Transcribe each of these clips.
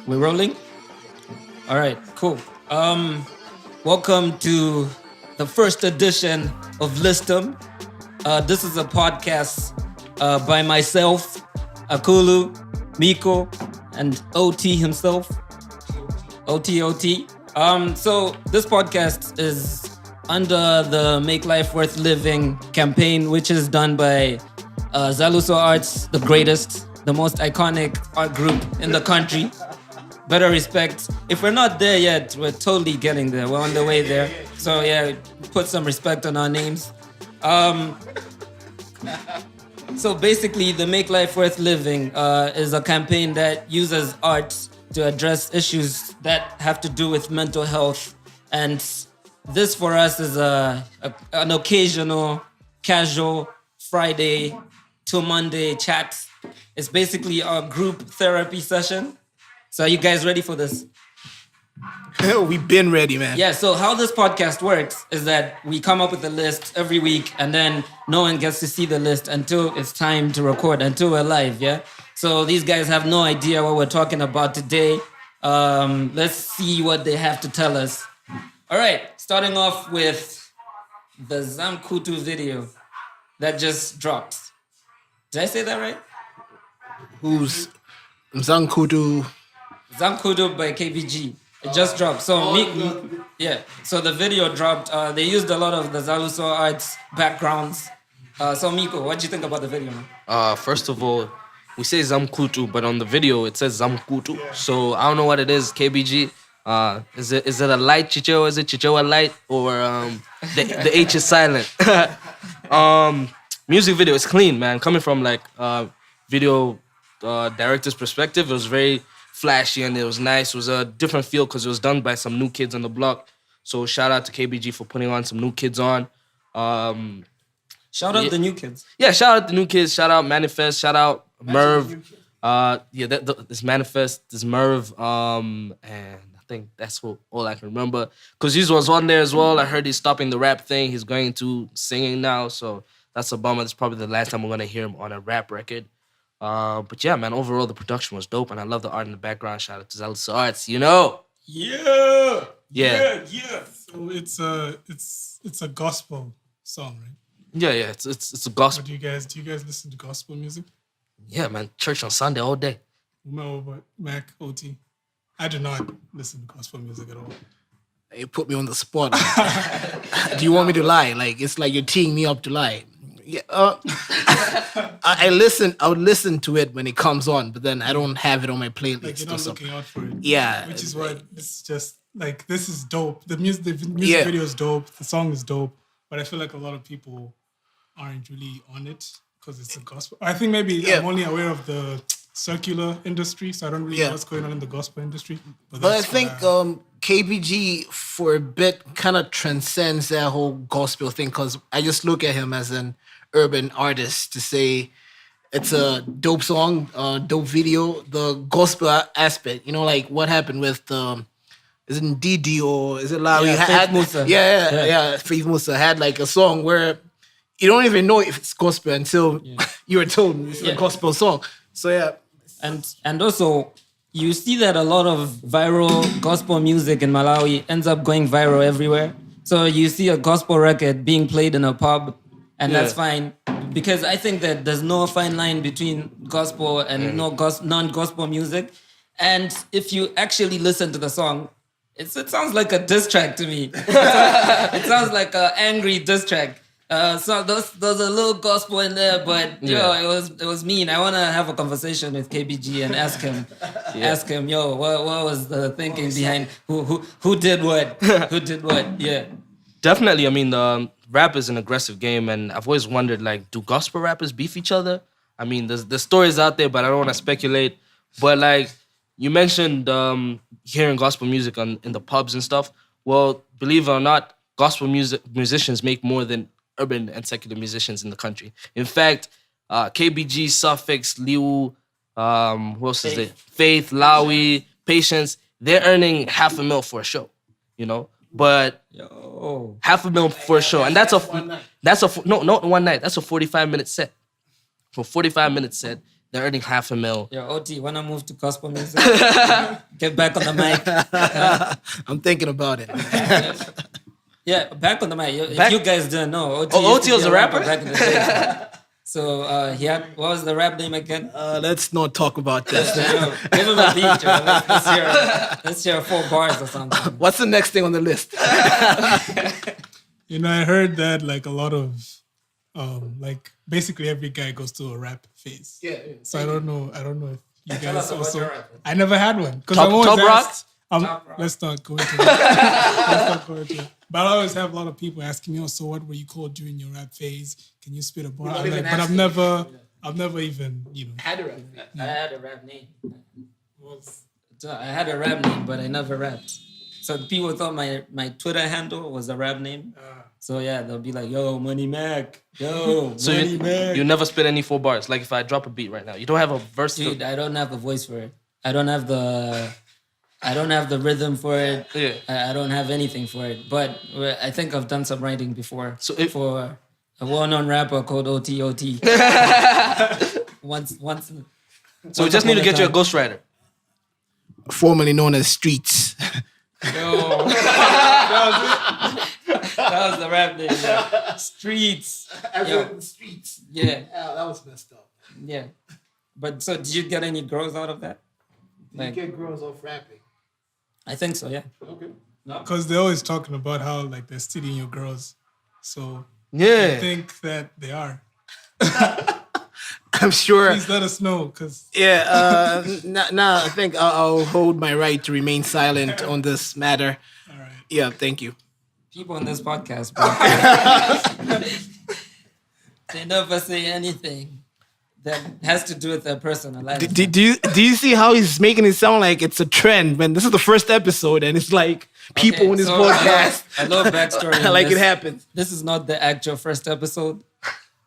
We're rolling? All right, cool. Welcome to the first edition of Listum. This is a podcast by myself, Akulu, Miko, and OT himself. OT. So this podcast is under the Make Life Worth Living campaign, which is done by Zaluso Arts, the greatest, the most iconic art group in the country. Better respect. If we're not there yet, we're totally getting there. We're on the way there. So yeah, put some respect on our names. So basically, the Make Life Worth Living is a campaign that uses art to address issues that have to do with mental health. And this for us is an occasional, casual Friday to Monday chat. It's basically a group therapy session. So are you guys ready for this? We've been ready, man. Yeah, so how this podcast works is that we come up with a list every week and then no one gets to see the list until it's time to record, until we're live, yeah? So these guys have no idea what we're talking about today. Let's see what they have to tell us. All right, starting off with the Zamkhutu video that just dropped. Did I say that right? Who's Zamkhutu? Zamkhutu by KBG. It just dropped. So so the video dropped. They used a lot of the Zaluso Arts backgrounds. So Miko, what do you think about the video, man? First of all, we say Zamkhutu, but on the video it says Zamkhutu. So I don't know what it is, KBG. Is it a light Chichewa? Is it Chichewa light? Or the H is silent? Music video is clean, man. Coming from like video director's perspective, it was very flashy and it was nice. It was a different feel because it was done by some new kids on the block. So shout out to KBG for putting on some new kids on. Shout out the new kids. Yeah, shout out the new kids. Shout out Manifest. Shout out Merv. This Manifest, this Merv. And I think that's all I can remember. Because he was on there as well. I heard he's stopping the rap thing. He's going to singing now. So that's a bummer. That's probably the last time we're going to hear him on a rap record. But yeah, man, overall the production was dope, and I love the art in the background. Shout out to Zaluso Arts, you know. Yeah. So it's a gospel song, right? Yeah, it's a gospel. But do you guys listen to gospel music? Yeah, man, church on Sunday all day. No, but Mac, OT, I do not listen to gospel music at all. You put me on the spot. Do you want me to lie? Like it's like you're teeing me up to lie. Yeah, I would listen to it when it comes on, but then I don't have it on my playlist. Like you're not looking out for it. Yeah, which is why this is just like this is dope. The music video is dope. The song is dope, but I feel like a lot of people aren't really on it because it's a gospel. I think maybe I'm only aware of the circular industry, so I don't really know what's going on in the gospel industry. But I think KBG for a bit kind of transcends that whole gospel thing because I just look at him as an urban artist to say it's a dope song, dope video, the gospel aspect. You know, like what happened with is it Didi or is it Larry? Faith Musa. Faith Musa had like a song where you don't even know if it's gospel until you were told it's a gospel song. So yeah. And also, you see that a lot of viral gospel music in Malawi ends up going viral everywhere. So you see a gospel record being played in a pub, and that's fine. Because I think that there's no fine line between gospel and non-gospel music. And if you actually listen to the song, it sounds like a diss track to me. It sounds like an angry diss track. So there's a little gospel in there, but it was mean. I want to have a conversation with KBG and ask him, what was the thinking behind who did what, who did what? Yeah, definitely. I mean, rap is an aggressive game, and I've always wondered, like, do gospel rappers beef each other? I mean, there's stories out there, but I don't want to speculate. But like you mentioned, hearing gospel music in the pubs and stuff. Well, believe it or not, gospel musicians make more than urban and secular musicians in the country. In fact, KBG, Suffix, Liu, who else is there? Faith, Lawi, Patience, they're earning $500,000 for a show, you know? But $500,000 for a show. And not one night. That's a 45-minute set. For a 45-minute set, They're earning $500,000. Yo, OT, wanna move to gospel music? Get back on the mic. I'm thinking about it. Yeah, back on the mic. If you guys didn't know, OT, OT was a rapper? back in the day. So he had, what was the rap name again? Let's not talk about that. Give him a beat, yo. Let's hear 4 bars or something. What's the next thing on the list? You know, I heard that like a lot of, like basically every guy goes through a rap phase. Yeah. So I don't know if you Tell guys us about also. your rap. I never had one because Top- I'm always Top Rock? asked. Top Rock. Let's not go into that. But I always have a lot of people asking me, "Oh, so what were you called during your rap phase? Can you spit a bar?" I'm like, but I've never even, Had a rap. I had a rap name. I had a rap name, but I never rapped. So people thought my Twitter handle was a rap name. So yeah, they'll be like, "Yo, Money Mac, yo, So Money Mac." you never spit any 4 bars. Like if I drop a beat right now, you don't have a verse. Dude, I don't have the voice for it. I don't have the rhythm for it. Yeah. I don't have anything for it. But I think I've done some writing before. So if- for a well-known rapper called OTOT. once. So we just need to get you a ghostwriter. Formerly known as Streets. Yo. That was the rap name. Yeah. Streets. Yo. Streets. Yeah. That was messed up. Yeah. But so did you get any girls out of that? You get girls off rapping. I think so, yeah. Okay. because they're always talking about how like they're stealing your girls. So I Yeah. think that they are. I'm sure. Please let us know, because Yeah. Nah, I think I'll hold my right to remain silent on this matter. all right. Yeah. Thank you. People on this podcast, bro. They never say anything that has to do with their personal life. Do you see how he's making it sound like it's a trend, man? This is the first episode, and it's like people Okay, in this so podcast. I love backstory. on like it this. happens. This is not the actual first episode.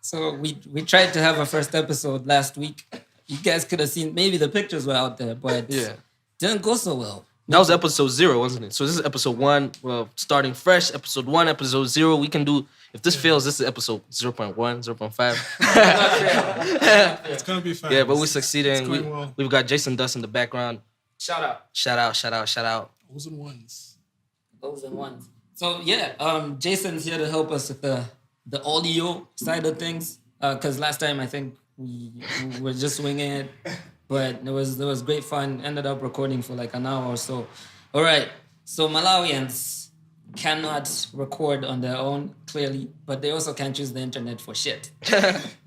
So we tried to have a first episode last week. You guys could have seen, maybe the pictures were out there, but Yeah. didn't go so well. That was episode 0, wasn't it? So this is episode 1. Well, starting fresh, episode 1, episode 0. We can do, if this fails, this is episode 0.1, 0.5. It's gonna be fine. Yeah, but we're It's succeeding. going well. We've got Jason Dust in the background. Shout out. Shout out, shout out, shout out. Those and ones. Those and ones. So yeah, Jason's here to help us with the audio side of things. Because last time I think we were just swinging it, but there was great fun. Ended up recording for like an hour or so. All right, so Malawians cannot record on their own clearly, but they also can't use the internet for shit.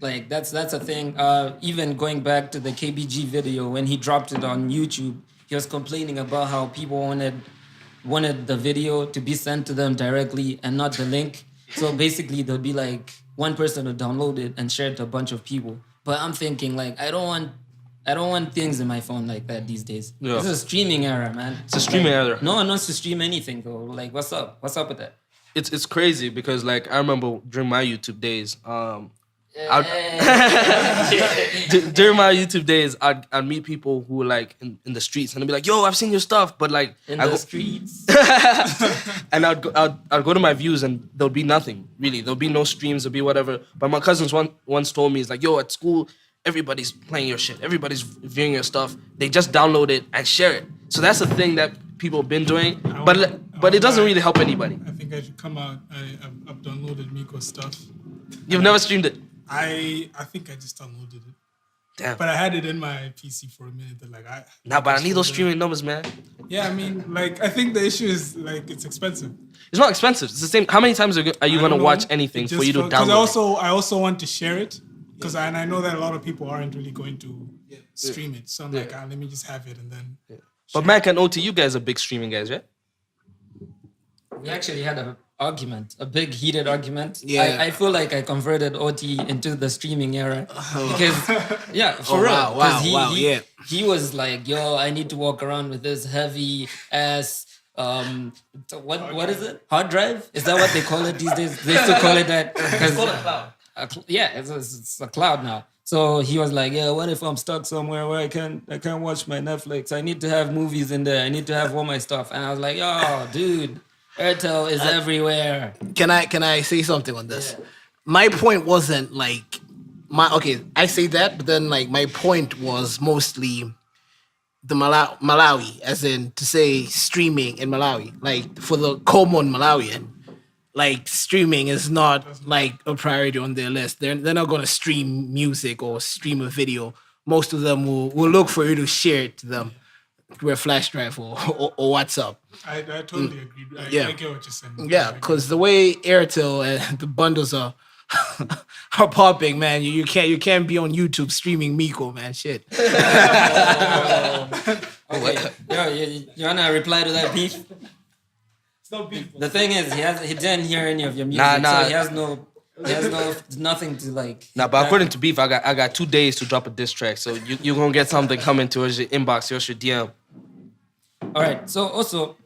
Like that's a thing. Even going back to the KBG video when he dropped it on YouTube, he was complaining about how people wanted the video to be sent to them directly and not the link. So basically, there'll be like one person would download it and share it to a bunch of people. But I'm thinking like I don't want things in my phone like that these days. Yeah. This is a streaming era, man. It's a streaming era. No one wants to stream anything though. Like what's up? What's up with that? It's crazy because like I remember during my YouTube days, during my YouTube days, I'd meet people who were like in the streets and they'd be like, "Yo, I've seen your stuff," but like In I the go, streets. and I'd go to my views and there'll be nothing really. There'll be no streams. There'll be whatever. But my cousins once told me, it's like, "Yo, at school, everybody's playing your shit. Everybody's viewing your stuff. They just download it and share it." So that's the thing that people have been doing. But it doesn't really help anybody. I think I should come out. I've downloaded Miko's stuff. You've never streamed it. I think I just downloaded it. Damn. But I had it in my PC for a minute. But like Nah, but I need those streaming numbers, man. Yeah, I mean, like I think the issue is like it's expensive. It's not expensive. It's the same. How many times are you I going to don't know. watch anything It for just you to felt- 'cause download? I also want to share it because I know that a lot of people aren't really going to stream it. So I'm like, let me just have it and then. But Mac and OT, you guys are big streaming guys, right? We actually had an argument, a big heated argument. Yeah. I feel like I converted OT into the streaming era because, yeah, for Oh, real. wow, 'Cause wow, yeah. He was like, yo, I need to walk around with this heavy ass, what is it? Hard drive? Is that what they call it these days? They still call it that? Yeah, it's a cloud now. So he was like, yeah, what if I'm stuck somewhere where I can't watch my Netflix? I need to have movies in there. I need to have all my stuff. And I was like, oh, dude, Airtel is everywhere. Can I say something on this? My point wasn't like I say that, but then like my point was mostly the Malawi, as in to say streaming in Malawi. Like for the common Malawian, like streaming is not like a priority on their list. They're not gonna stream music or stream a video. Most of them will look for you to share it to them through a flash drive or WhatsApp. I totally agree. I get what you're saying. Yeah, because the way Airtel and the bundles are are popping, man. You can't be on YouTube streaming Miko, man. Shit. Okay. Yo, you wanna reply to that beef? It's not beef. The thing is, he didn't hear any of your music, Nah. so he has nothing to like. Nah, but according to Beef, I got 2 days to drop a diss track, so you're gonna get something coming towards your inbox, your DM. All right. So also,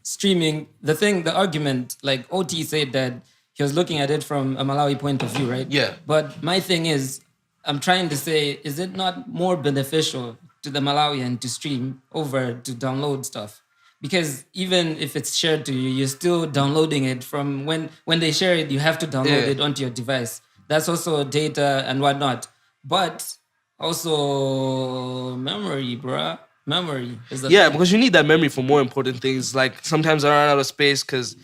streaming. The argument, like OT said that he was looking at it from a Malawi point of view, right? Yeah. But my thing is, I'm trying to say, is it not more beneficial to the Malawian to stream over to download stuff? Because even if it's shared to you, you're still downloading it from when they share it, you have to download it onto your device. That's also data and whatnot. But also memory, bruh. Memory is the thing. Because you need that memory for more important things. Like sometimes I run out of space because,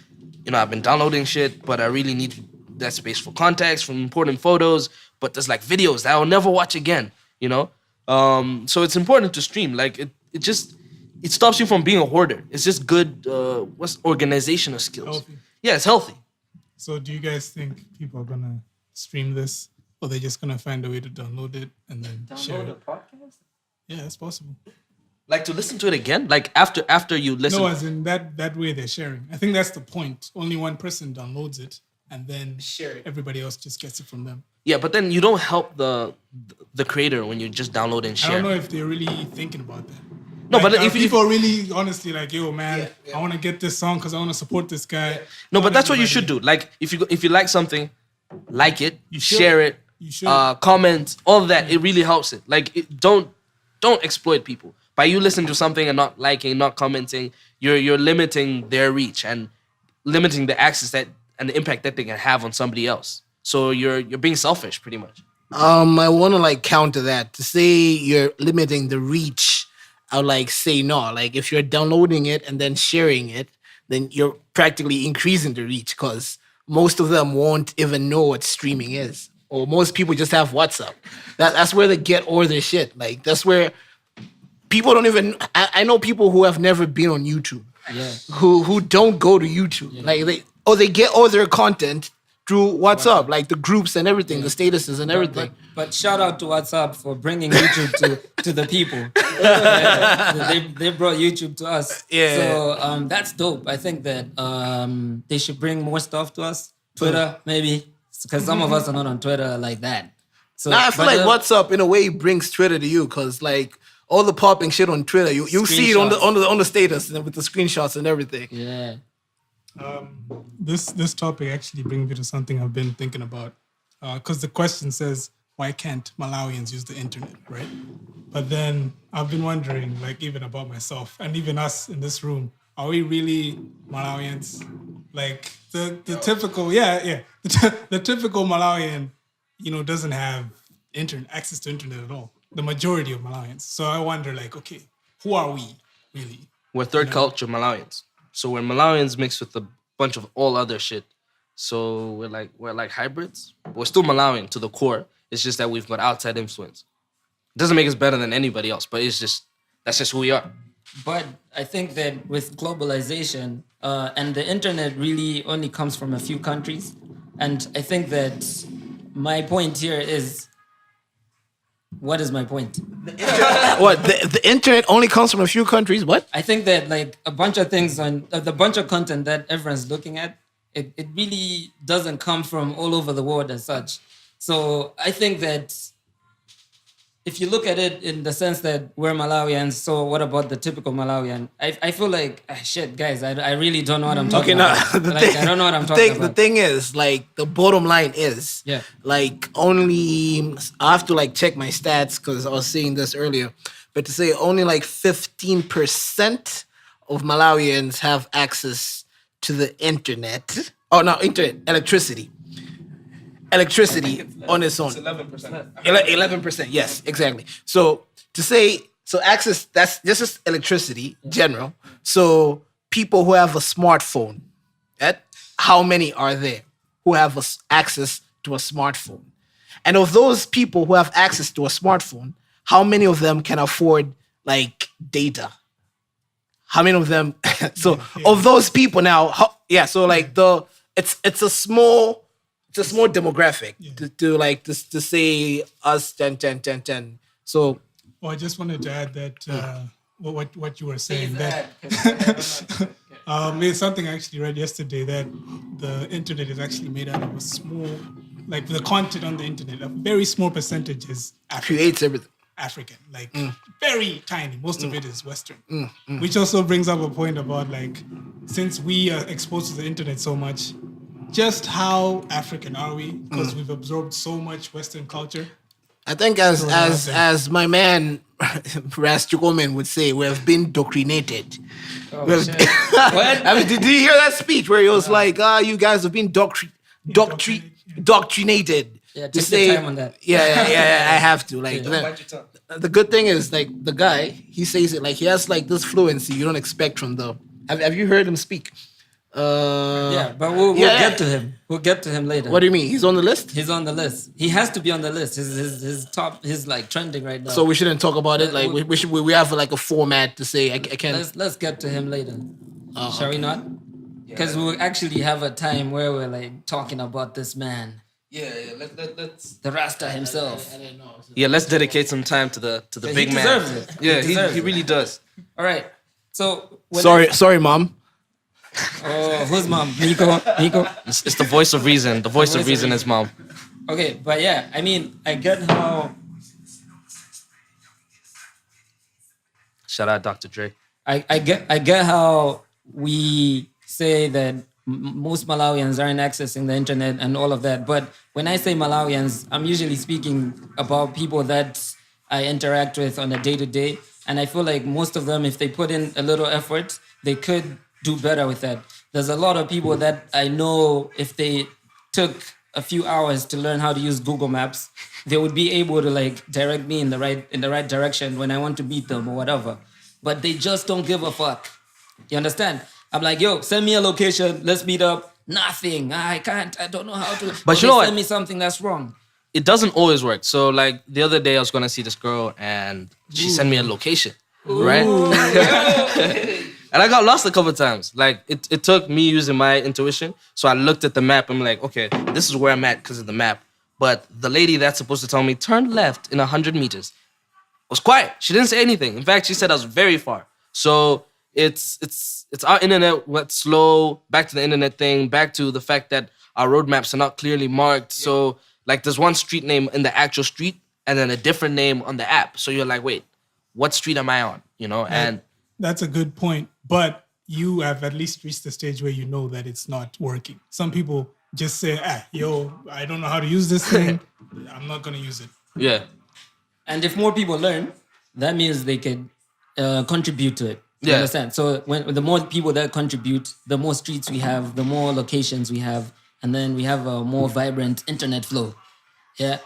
I've been downloading shit, but I really need that space for contacts, from important photos. But there's like videos that I'll never watch again, So it's important to stream. Like it stops you from being a hoarder. It's just good, organizational skills. Healthy. Yeah, it's healthy. So do you guys think people are gonna stream this, or they're just gonna find a way to download it and then share it? Podcast? Yeah, it's possible. Like to listen to it again? Like after you listen? No, as in that way they're sharing. I think that's the point. Only one person downloads it and then Share it. everybody else just gets it from them. Yeah, but then you don't help the creator when you just download and share. I don't know if they're really thinking about that. No, Like, but are if people really honestly like, yo, man, I want to get this song because I want to support this guy. No, but that's what you should do. Like if you like something, like it, should. share it, You should. comment, all that. It really helps it. Like don't exploit people. By you listening to something and not liking, not commenting, you're limiting their reach and limiting the access that and the impact that they can have on somebody else. So you're being selfish, pretty much. I want to like counter that. To say you're limiting the reach, I would like say no. Like if you're downloading it and then sharing it, then you're practically increasing the reach because most of them won't even know what streaming is. Or most people just have WhatsApp. That's where they get all their shit. Like that's where people don't even. I know people who have never been on YouTube. Yeah. Who don't go to YouTube. Yeah. Like they get all their content through WhatsApp, like the groups and everything, the statuses and everything. But shout out to WhatsApp for bringing YouTube to the people. They brought YouTube to us. Yeah. So that's dope. I think that they should bring more stuff to us. Twitter, maybe, because some of us are not on Twitter like that. So I feel like WhatsApp in a way brings Twitter to you because like all the popping shit on Twitter, you see it on the status and with the screenshots and everything. Yeah. This topic actually brings me to something I've been thinking about. Because the question says, why can't Malawians use the internet, right? But then I've been wondering, like even about myself and even us in this room, are we really Malawians? Like the typical, the typical Malawian, doesn't have access to internet at all. The majority of Malawians. So I wonder, like, okay, who are we really? We're third culture Malawians. So we're Malawians mixed with a bunch of all other shit. So we're like hybrids. We're still Malawian to the core. It's just that we've got outside influence. It doesn't make us better than anybody else, but that's just who we are. But I think that with globalization and the internet really only comes from a few countries. And I think that my point here is, what is my point? What? The internet only comes from a few countries? What? I think that like a bunch of things on the bunch of content that everyone's looking at, it really doesn't come from all over the world as such. So I think that if you look at it in the sense that we're Malawians, so what about the typical Malawian? I feel like, shit, guys, I really don't know what I'm talking about. I don't know what I'm talking about. The thing is, like, the bottom line is, like, only, I have to, like, check my stats because I was saying this earlier, but to say only, like, 15% of Malawians have access to the internet. Oh, no, internet, electricity. electricity on its own. 11%. 11%. Yes, exactly. So access, that's just electricity, general. So people who have a smartphone, how many are there who have access to a smartphone? And of those people who have access to a smartphone, how many of them can afford like data? How many of them? Of those people now, so like it's a small demographic to say us 10. So I just wanted to add that what you were saying that it's something I actually read yesterday that the internet is actually made out of a small, like the content on the internet, a very small percentage is African. Creates everything. African, like very tiny. Most of it is Western, which also brings up a point about like, since we are exposed to the internet so much, just how African are we? Because we've absorbed so much Western culture. I think as my man Ras Chikomeni would say, we have been indoctrinated. What? I mean, did you hear that speech where he was like, you guys have been indoctrinated? Yeah, take your time on that. Yeah, I have to. Like, the good thing is, like, the guy, he says it like he has like this fluency you don't expect from the. Have you heard him speak? Yeah, but we'll get to him. We'll get to him later. What do you mean? He's on the list? He's on the list. He has to be on the list. His top. He's like trending right now. So we shouldn't talk about it. Like we have like a format to say. I can't. Let's get to him later. Shall we not? Because we'll actually have a time where we're like talking about this man. Yeah. Let's. The Rasta himself. Yeah, let's dedicate some time to the big he man. Deserves it. Yeah, he really does. All right. So sorry, mom. Oh, who's mom? Nico. It's the voice of reason. The voice of reason is mom. Okay, but yeah, I mean, I get how. Shout out Dr. Dre. I get how we say that most Malawians aren't accessing the internet and all of that. But when I say Malawians, I'm usually speaking about people that I interact with on a day-to-day. And I feel like most of them, if they put in a little effort, they could do better with that. There's a lot of people that I know if they took a few hours to learn how to use Google Maps, they would be able to like direct me in the right direction when I want to meet them or whatever. But they just don't give a fuck. You understand? I'm like, yo, send me a location. Let's meet up. Nothing. I can't. I don't know how to. But you know what? Send me something that's wrong. It doesn't always work. So like the other day I was going to see this girl and she sent me a location. Right? And I got lost a couple of times. Like it took me using my intuition. So I looked at the map. I'm like, okay, this is where I'm at because of the map. But the lady that's supposed to tell me turn left in 100 meters was quiet. She didn't say anything. In fact, she said I was very far. So it's our internet went slow. Back to the internet thing. Back to the fact that our roadmaps are not clearly marked. Yeah. So like there's one street name in the actual street and then a different name on the app. So you're like, wait, what street am I on? You know, and that's a good point. But you have at least reached the stage where you know that it's not working. Some people just say, yo, I don't know how to use this thing. I'm not going to use it. Yeah. And if more people learn, that means they can contribute to it. You understand? So when the more people that contribute, the more streets we have, the more locations we have, and then we have a more vibrant internet flow. Yeah.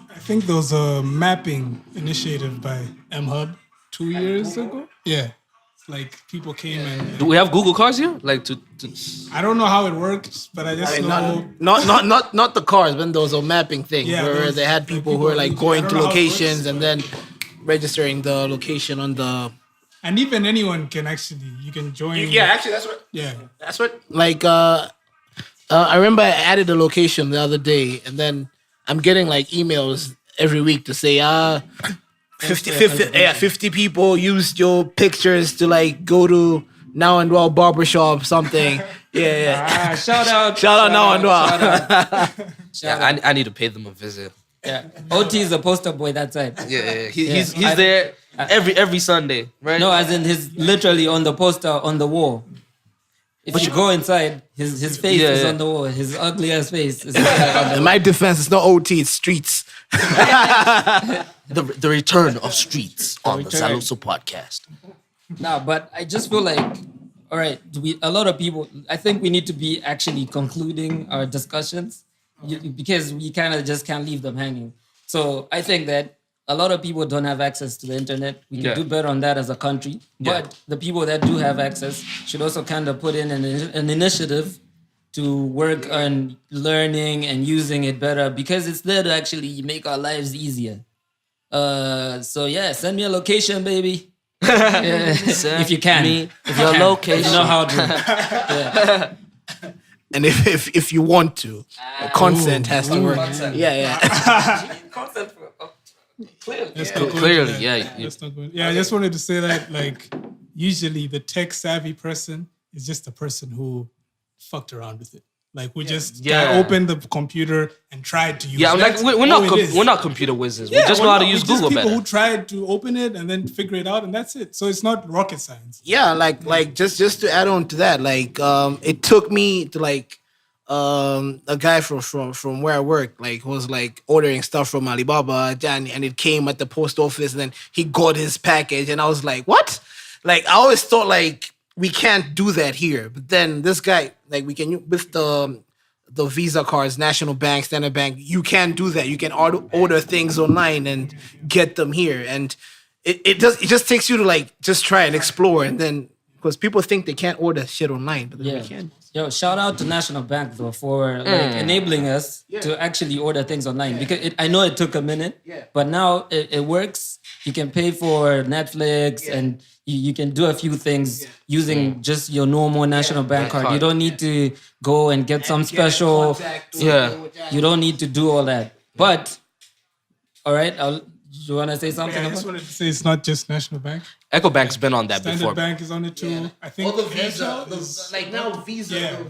I think there was a mapping initiative by MHub 2 years ago. Yeah. Like people came and do we have Google cars here? Like to I don't know how it works, but I just know not the cars, but there was a mapping thing where they had people who were like going to locations and then registering the location on the. And even anyone can you can join. Yeah, actually, that's what. Yeah, that's what. Like, I remember I added a location the other day, and then I'm getting like emails every week to say, 50 people used your pictures to like go to Now and Well barbershop something. Yeah. Shout out Now and Well. I need to pay them a visit. Yeah, OT is a poster boy that side. Yeah. He's there every Sunday, right? No, as in he's literally on the poster on the wall. If you go inside, his face is on the wall. His ugly ass face is on the In my defense, it's not OT, it's streets. The return of streets on the Saluso podcast. No, but I just feel like, all right, a lot of people, I think we need to be actually concluding our discussions. because you kind of just can't leave them hanging. So I think that a lot of people don't have access to the internet. We can do better on that as a country. But the people that do have access should also kind of put in an initiative to work on learning and using it better, because it's there to actually make our lives easier. So yeah, send me a location, baby. If you can. If your location. You know how to. And if you want to, consent has to work. Consent. Consent for, clearly. Clearly, That's not good. I just wanted to say that, like, usually the tech savvy person is just the person who fucked around with it. Like, we just opened the computer and tried to use it. Yeah, like we're not computer wizards. We just know how to use Google people better. Who tried to open it and then figure it out, and that's it. So it's not rocket science. Yeah, like just to add on to that, like it took me to like a guy from where I work, like, was like ordering stuff from Alibaba, and it came at the post office, and then he got his package, and I was like, what? Like, I always thought like we can't do that here, but then this guy, like, we can with the Visa cards, National Bank, Standard Bank, you can do that. You can order things online and get them here, and it just takes you to like just try and explore, and then because people think they can't order shit online, but then we can. Yo, shout out to National Bank though for like enabling us to actually order things online, because I know it took a minute, but now it works. You can pay for Netflix and you can do a few things using just your normal National Bank card. You don't need to go and get some special. You don't need to do all that. But all right, you want to say something? I just wanted to say it's not just National Bank. EcoBank's been on that Standard before. Bank is on it too. Yeah. I think all the Visa, Airtel like now Visa.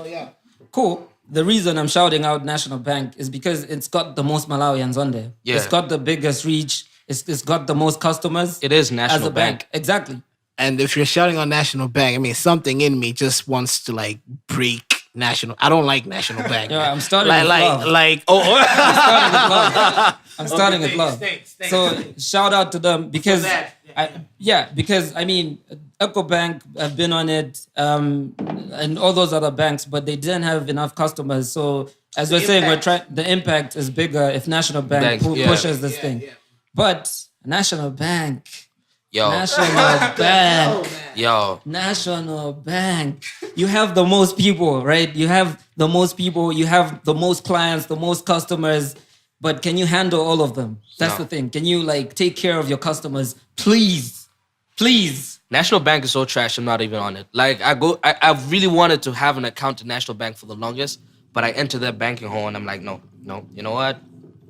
Yeah. Cool. The reason I'm shouting out National Bank is because it's got the most Malawians on there. Yeah. It's got the biggest reach. It's got the most customers. It is National as a bank. Exactly. And if you're shouting on National Bank, I mean, something in me just wants to like break National. I don't like National Bank. Yeah, I'm starting with love. I'm starting with love. So shout out to them because because I mean, EcoBank have been on it, and all those other banks, but they didn't have enough customers. So as we're saying, the impact is bigger if National Bank pushes this thing. But National Bank. National Bank. You have the most people, right? You have the most people. You have the most clients, the most customers. But can you handle all of them? That's the thing. Can you like take care of your customers? Please. National Bank is so trash. I'm not even on it. Like I really wanted to have an account at National Bank for the longest, but I entered their banking hall and I'm like, no. You know what?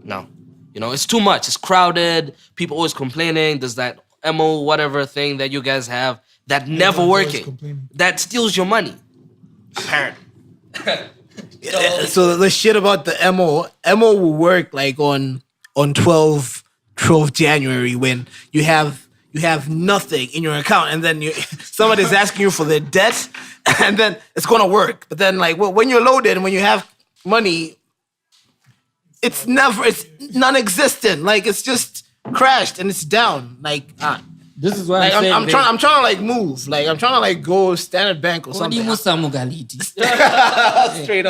No. You know, it's too much. It's crowded. People always complaining. There's that MO whatever thing that you guys have that never working. That steals your money. Apparently. So the shit about the MO will work like on 12 January when you have nothing in your account, and then somebody's asking you for their debt, and then it's gonna work. But then like when you're loaded and when you have money, it's non-existent. Like it's just crashed and it's down. Like this is why like, I'm trying to like move. Like I'm trying to like go Standard Bank or something. Straight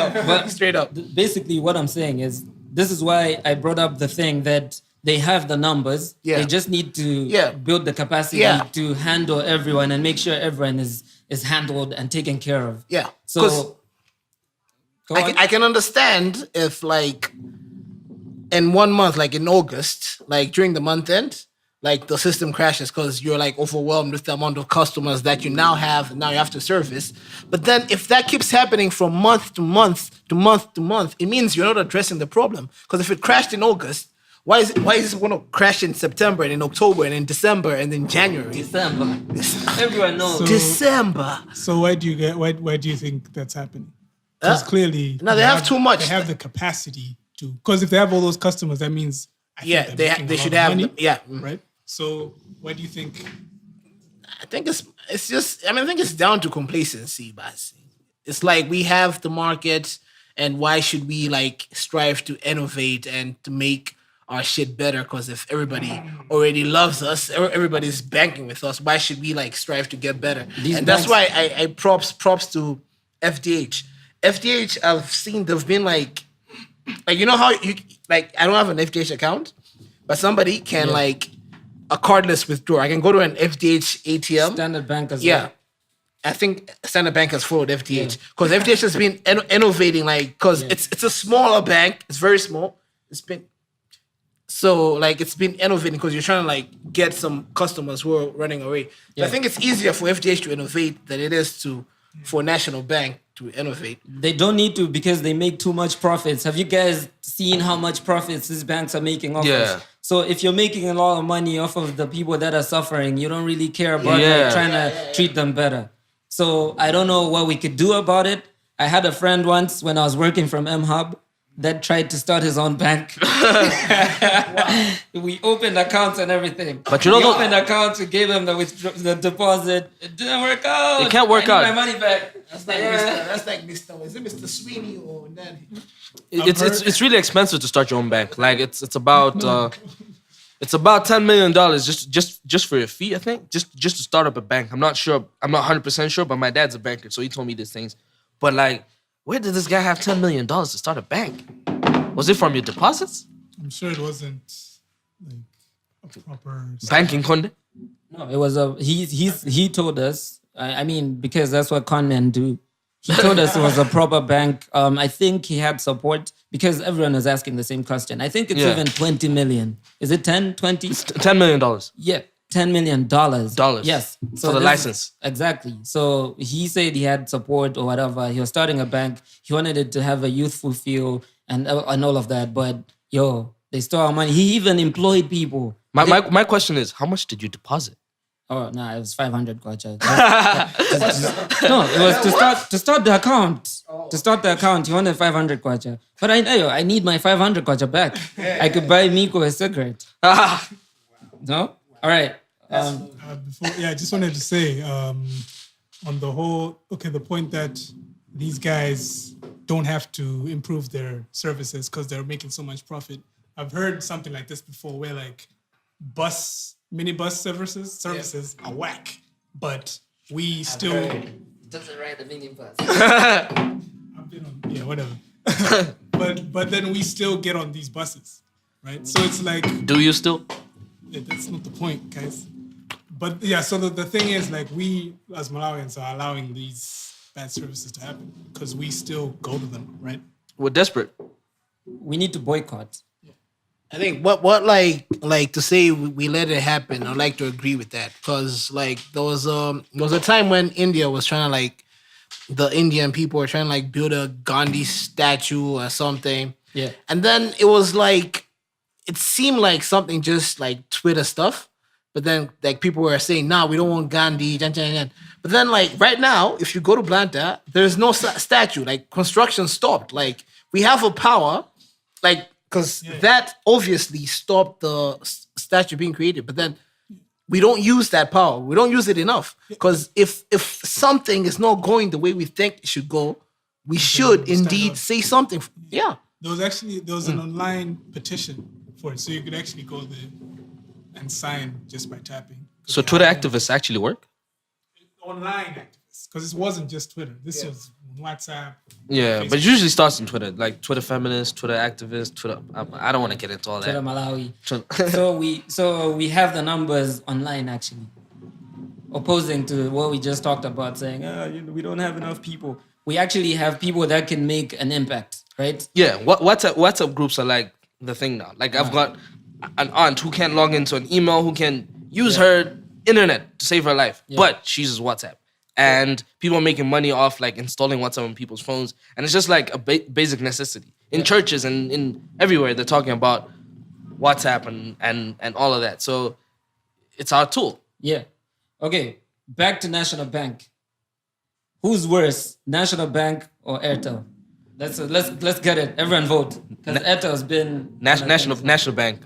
up. Basically, what I'm saying is this is why I brought up the thing that they have the numbers. They just need to build the capacity to handle everyone and make sure everyone is handled and taken care of. Yeah. So I can understand if like in 1 month, like in August, like during the month end, like the system crashes because you're like overwhelmed with the amount of customers that you now have to service. But then if that keeps happening from month to month to month to month, it means you're not addressing the problem. Because if it crashed in August, why is it going to crash in September and in October and in December and in January? December. Everyone knows. December. So why do you think that's happening? Because clearly they have too much. They have the capacity to. Because if they have all those customers, that means they should have money, them. Right. So why do you think? I think it's just. I think it's down to complacency, but it's like we have the market, and why should we like strive to innovate and to make our shit better? Because if everybody already loves us, everybody's banking with us, why should we like strive to get better? That's why I props to FDH. FDH, I've seen they've been like like, you know how you, like, I don't have an FDH account, but somebody can like a cardless withdrawal. I can go to an FDH ATM. Standard Bank as Yeah. well. I think Standard Bank has followed FDH because FDH has been innovating, like, because it's a smaller bank. It's very small. It's been so like it's been innovating because you're trying to like get some customers who are running away. Yeah. I think it's easier for FDH to innovate than it is for National Bank to innovate. They don't need to because they make too much profits. Have you guys seen how much profits these banks are making off us? So if you're making a lot of money off of the people that are suffering, you don't really care about like, trying to treat them better. So I don't know what we could do about it. I had a friend once when I was working from M-Hub that tried to start his own bank. We opened accounts and everything. But you know, we opened accounts, we gave him the deposit. It didn't work out. It can't work I out. need my money back. That's like Mr. Is it Mr. Sweeney or Daddy? It's really expensive to start your own bank. Like it's about $10 million just for your fee, I think. Just to start up a bank. I'm not sure. I'm not 100% sure, but my dad's a banker, so he told me these things. But like, where did this guy have $10 million to start a bank? Was it from your deposits? I'm sure it wasn't like a proper Banking conde? No, it was he told us. I mean, because that's what con men do. He told us it was a proper bank. I think he had support because everyone was asking the same question. I think it's even 20 million. Is it 10, 20? $10 million. Yeah, $10 million. Yes. For the license. Exactly. So he said he had support or whatever. He was starting a bank. He wanted it to have a youthful feel and all of that. But they stole our money. He even employed people. My question is, how much did you deposit? Oh no, it was 500 kwacha. No, it was to start the account. To start the account, he wanted 500 kwacha. But I need my 500 kwacha back. I could buy Miko a cigarette. No? All right. I just wanted to say on the whole, the point that these guys don't have to improve their services because they're making so much profit. I've heard something like this before where like minibus services are whack, but we still Doesn't ride the minibus. I've been on, whatever. but then we still get on these buses, right? So it's like, do you still? Yeah, that's not the point, guys. But yeah, so the thing is, like, we as Malawians are allowing these bad services to happen because we still go to them, right? We're desperate. We need to boycott. I think what like to say we let it happen. I'd like to agree with that because like there was a time when India was trying to like the Indian people were trying to like build a Gandhi statue or something. Yeah. And then it was like it seemed like something just like Twitter stuff. But then like people were saying, nah, we don't want Gandhi. But then like right now, if you go to Blanta, there's no statue. Like construction stopped. Like we have a power, like because that obviously stopped the statue being created. But then we don't use that power. We don't use it enough. Because if something is not going the way we think it should go, we should indeed say something. Yeah. There was an online petition for it. So you could actually go there and sign just by tapping. So Twitter activists actually work? Online activists. Because it wasn't just Twitter. This was WhatsApp. Yeah, Facebook. but it usually starts on Twitter. Like Twitter feminists, Twitter activists, Twitter... I don't want to get into all that. Twitter Malawi. So we have the numbers online actually. Opposing to what we just talked about, saying, we don't have enough people. We actually have people that can make an impact, right? Yeah, WhatsApp groups are like the thing now. Like I've got an aunt who can't log into an email, who can use her internet to save her life, but she uses WhatsApp. And people are making money off like installing WhatsApp on people's phones. And it's just like a basic necessity. In churches and in everywhere, they're talking about WhatsApp and all of that. So it's our tool. Yeah. Okay, back to National Bank. Who's worse, National Bank or Airtel? Let's get it. Everyone vote. Because Airtel's been... National Bank.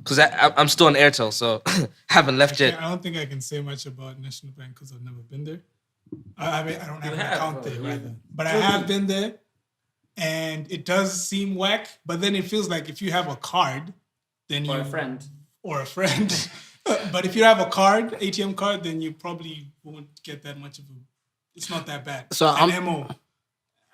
Because I'm still on Airtel, so haven't left yet. I don't think I can say much about National Bank because I've never been there. I mean, I don't have an account there either. But I have been there, and it does seem whack. But then it feels like if you have a card, then Or a friend. But if you have a card, ATM card, then you probably won't get that much of a... It's not that bad. So and MO,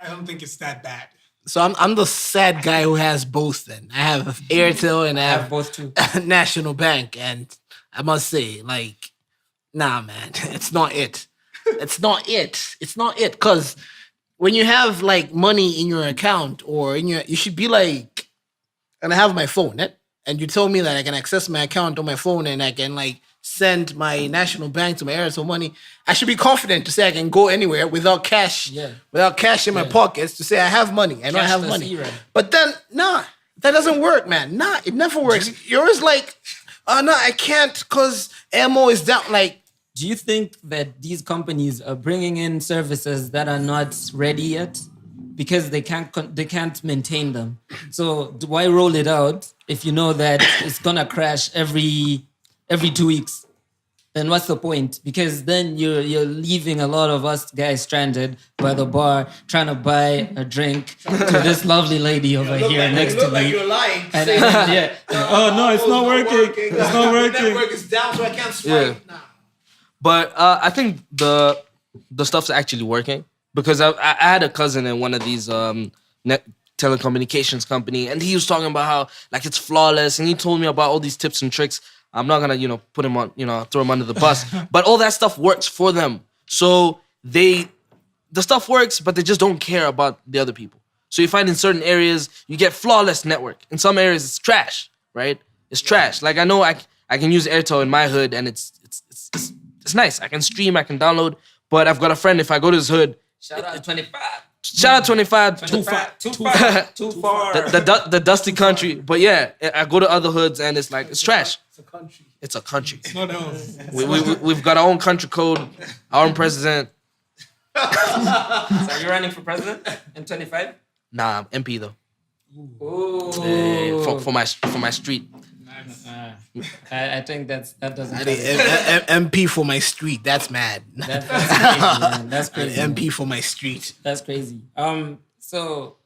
I don't think it's that bad. So I'm the sad guy who has both. Then I have Airtel and I have have both too. National Bank, and I must say, like, nah, man, it's not it. It's not it. It's not it. Because when you have like money in your account or in your, you should be like, and I have my phone, and you told me that I can access my account on my phone and I can like send my national bank to my Airtel money. I should be confident to say I can go anywhere without cash, without cash in my pockets to say I have money. I know I have money. Zero. But then, nah, that doesn't work, man. Nah, it never works. You're always like, oh no, I can't because ammo is down. Like, do you think that these companies are bringing in services that are not ready yet because they can't maintain them? So why roll it out if you know that it's gonna crash every 2 weeks? Then what's the point? Because then you're leaving a lot of us guys stranded by the bar trying to buy a drink to this lovely lady over here next to me. Like you're lying. Oh no, it's not working. It's not working. The network is down, so I can't swipe. Yeah. But I think the stuff's actually working because I had a cousin in one of these net telecommunications company, and he was talking about how like it's flawless, and he told me about all these tips and tricks. I'm not gonna put him on throw him under the bus, but all that stuff works for them. So the stuff works, but they just don't care about the other people. So you find in certain areas you get flawless network. In some areas it's trash, right? It's trash. Like I know I can use Airtel in my hood, and it's nice. I can stream, I can download, but I've got a friend, if I go to his hood... Shout out 25. Shout out 25. Too far. The dusty country. But yeah, I go to other hoods and it's like, it's trash. It's a country. It's not else. We've got our own country code, our own president. So you're running for president in 25? Nah, I'm MP though. Ooh. For my street. I think that doesn't. MP for my street. That's mad. That's crazy, man. That's crazy. MP for my street. That's crazy. So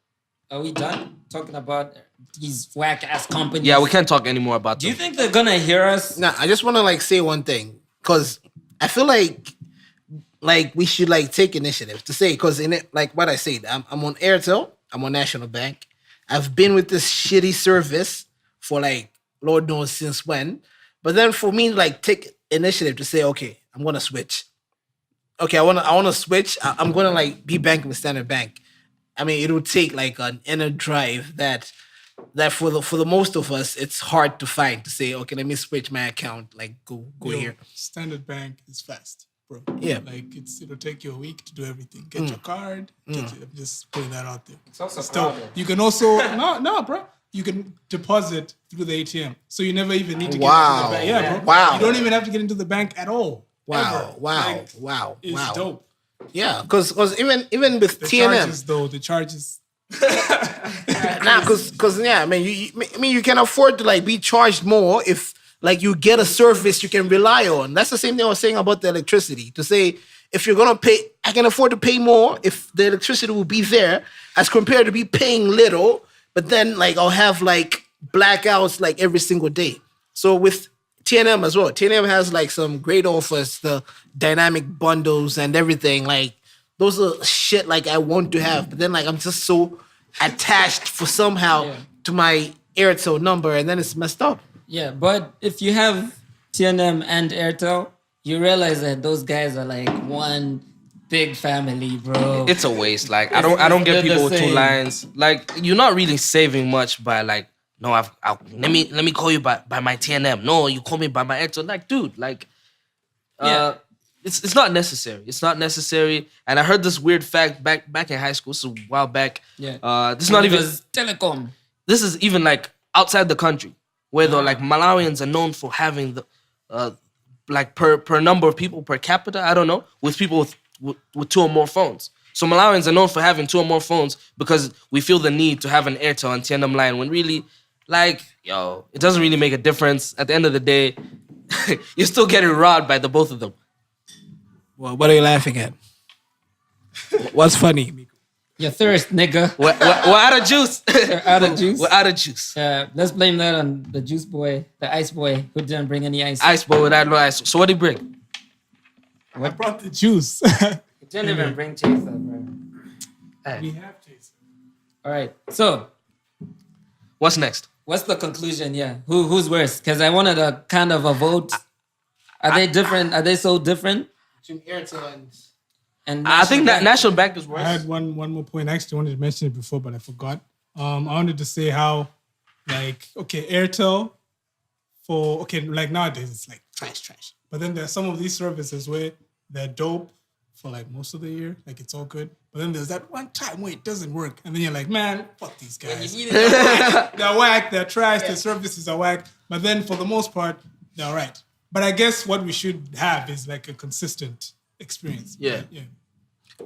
are we done talking about these whack ass companies? Yeah, we can't talk anymore about them. Do you think they're gonna hear us? Nah, I just want to like say one thing because I feel like we should like take initiative to say because in it, like what I said, I'm on Airtel, I'm on National Bank. I've been with this shitty service for like Lord knows since when. But then for me, like take initiative to say, okay, I'm gonna switch. Okay, I wanna switch. I'm gonna like be banking with Standard Bank. I mean, it will take like an inner drive that for the most of us, it's hard to find to say, okay, let me switch my account. Like go here. Standard Bank is fast, bro. Yeah. Like it'll take you a week to do everything. Get your card. I'm just putting that out there. It's also still, you can also no, bro. You can deposit through the ATM, so you never even need to get into the bank. Yeah, bro. Wow. You don't even have to get into the bank at all. Wow. Ever. Wow. Like, Wow. It's wow. dope. Yeah, because even with The TNM, charges. nah, because yeah, I mean you can afford to like be charged more if like you get a service you can rely on. That's the same thing I was saying about the electricity. To say if you're gonna pay, I can afford to pay more if the electricity will be there as compared to be paying little. But then like I'll have like blackouts like every single day. So with TNM as well, TNM has like some great offers, the dynamic bundles and everything. Like those are shit like I want to have. But then like I'm just so attached for somehow to my Airtel number, and then it's messed up. Yeah, but if you have TNM and Airtel, you realize that those guys are like one big family, bro. It's a waste. Like I don't get people with two lines. Like you're not really saving much by like, no, let me call you by my TNM. No, you call me by my Airtel. Like, dude, like it's not necessary. It's not necessary. And I heard this weird fact back in high school, so a while back. Yeah. This is not even telecom. This is even like outside the country, where the like Malawians are known for having the like per number of people per capita, I don't know, with people with two or more phones. So Malawians are known for having two or more phones because we feel the need to have an Airtel and TNM line when really, like, it doesn't really make a difference. At the end of the day, you're still getting robbed by the both of them. Well, what are you laughing at? What's funny? Your thirst, nigga. We're out of juice. We're out of juice. We're out of juice. Let's blame that on the juice boy, the ice boy, who didn't bring any ice. Ice boy without no ice. So what did he bring? I brought the juice. He didn't even bring chaser, bro. We have chaser. All right. So, what's next? what's the conclusion? Yeah. Who's worse? Because I wanted a kind of a vote. Are they different? Are they so different? Between Airtel And I think that Bank? National Bank is worse. I had one more point. I actually wanted to mention it before, but I forgot. I wanted to say how, like, okay, Airtel like nowadays it's like trash. But then there's some of these services where they're dope for like most of the year, like it's all good. But then there's that one time where it doesn't work, and then you're like, man, fuck these guys. They're whack. They're trash. Their services are whack. But then for the most part, they're all right. But I guess what we should have is like a consistent experience. Yeah.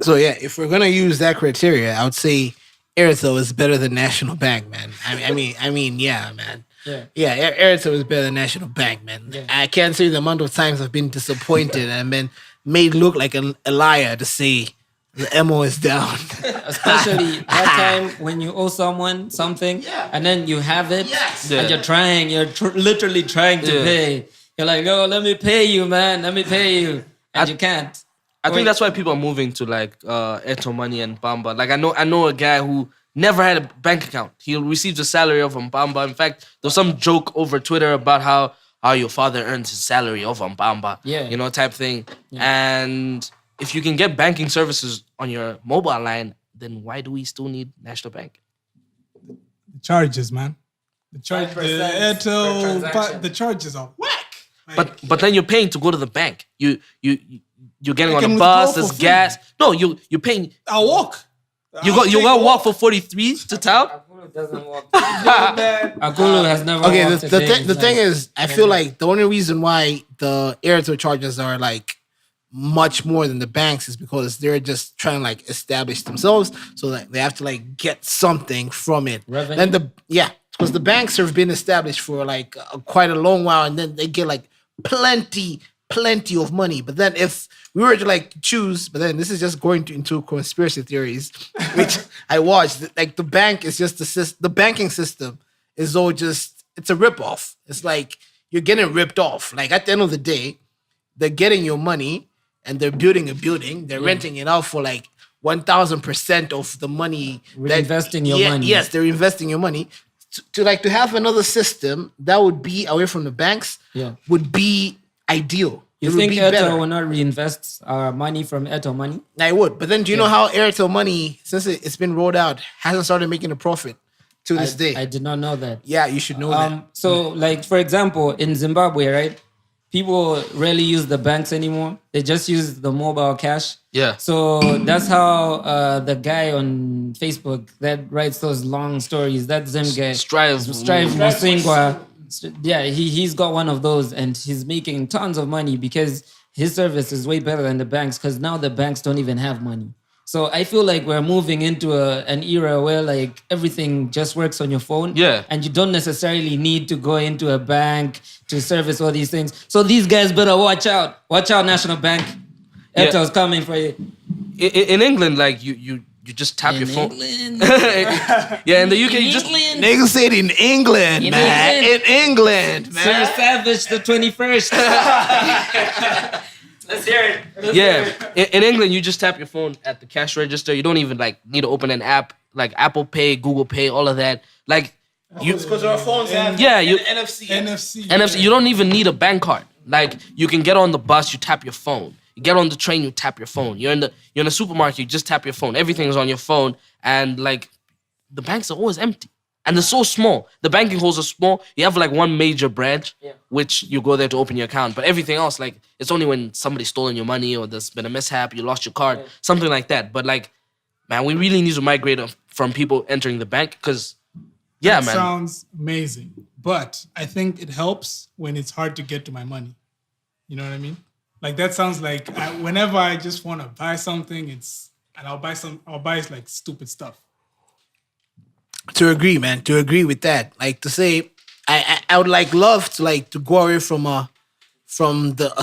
So yeah, if we're gonna use that criteria, I would say Airtel is better than National Bank, man. I mean, yeah, man. Yeah, Airtel is better than National Bank, man. Yeah. I can't say the amount of times I've been disappointed and been made look like a liar to say the MO is down. Especially that time when you owe someone something, and then you have it, and you're trying, literally trying to pay. You're like, oh, let me pay you, man. Let me pay you, and you can't. I think that's why people are moving to like Airtel Money and Bamba. Like I know a guy who never had a bank account. He received a salary from Bamba. In fact, there was some joke over Twitter about how your father earns his salary over Bamba. Yeah. You know, type thing. Yeah. And if you can get banking services on your mobile line, then why do we still need National Bank? The charges, man. The 5% per Airtel, transaction. the charges are whack. Like, But then you're paying to go to the bank. You're getting I on can a bus. withdraw There's for free. you're paying. I'll walk. You gotta walk for 43 to town. Akulu doesn't walk. Akulu has never Okay, walked a day in the his thing life. is, I feel like the only reason why the Airtel charges are like much more than the banks is because they're just trying to like establish themselves, so that they have to like get something from it. Revenue? Then because the banks have been established for like quite a long while, and then they get like plenty of money. But then if we were to like choose, but then this is just going into conspiracy theories, which I watched. Like the bank is just the banking system is all just, it's a ripoff. It's like you're getting ripped off. Like at the end of the day, they're getting your money and they're building a building. They're renting it out for like 1,000% of the money. Reinvesting your money. Yes, they're investing your money. To have another system that would be away from the banks would be ideal. You It would think be Airtel better. will not reinvest money from Airtel Money? I would. But then do you know how Airtel Money, since it's been rolled out, hasn't started making a profit to this day? I did not know that. Yeah, you should know that. So, like, for example, in Zimbabwe, right? People rarely use the banks anymore. They just use the mobile cash. Yeah. So that's how the guy on Facebook that writes those long stories, that Zim guy, Strive Musingwa, yeah, he's got one of those and he's making tons of money because his service is way better than the banks, because now the banks don't even have money. So I feel like we're moving into an era where like everything just works on your phone. Yeah. And you don't necessarily need to go into a bank to service all these things. So these guys better watch out. Watch out, National Bank. Airtel's coming for you. In England, like you just tap your phone. England. Yeah, in the UK, you just England. Niggas said in England, In man. England. In England, man. Sir Savage the 21st. Let's hear it. In England, you just tap your phone at the cash register. You don't even like need to open an app like Apple Pay, Google Pay, all of that. Like Because our phones have NFC. NFC. You don't even need a bank card. Like you can get on the bus, you tap your phone. You get on the train, you tap your phone. You're in the supermarket, you just tap your phone. Everything is on your phone, and like the banks are always empty. And they're so small. The banking halls are small. You have like one major branch, which you go there to open your account. But everything else, like it's only when somebody's stolen your money or there's been a mishap, you lost your card, something like that. But like, man, we really need to migrate from people entering the bank because, that man. sounds amazing. But I think it helps when it's hard to get to my money. You know what I mean? Like that sounds like whenever I just want to buy something, I'll buy like stupid stuff. To agree, man. To agree with that. Like to say, I would like love to like to go away from a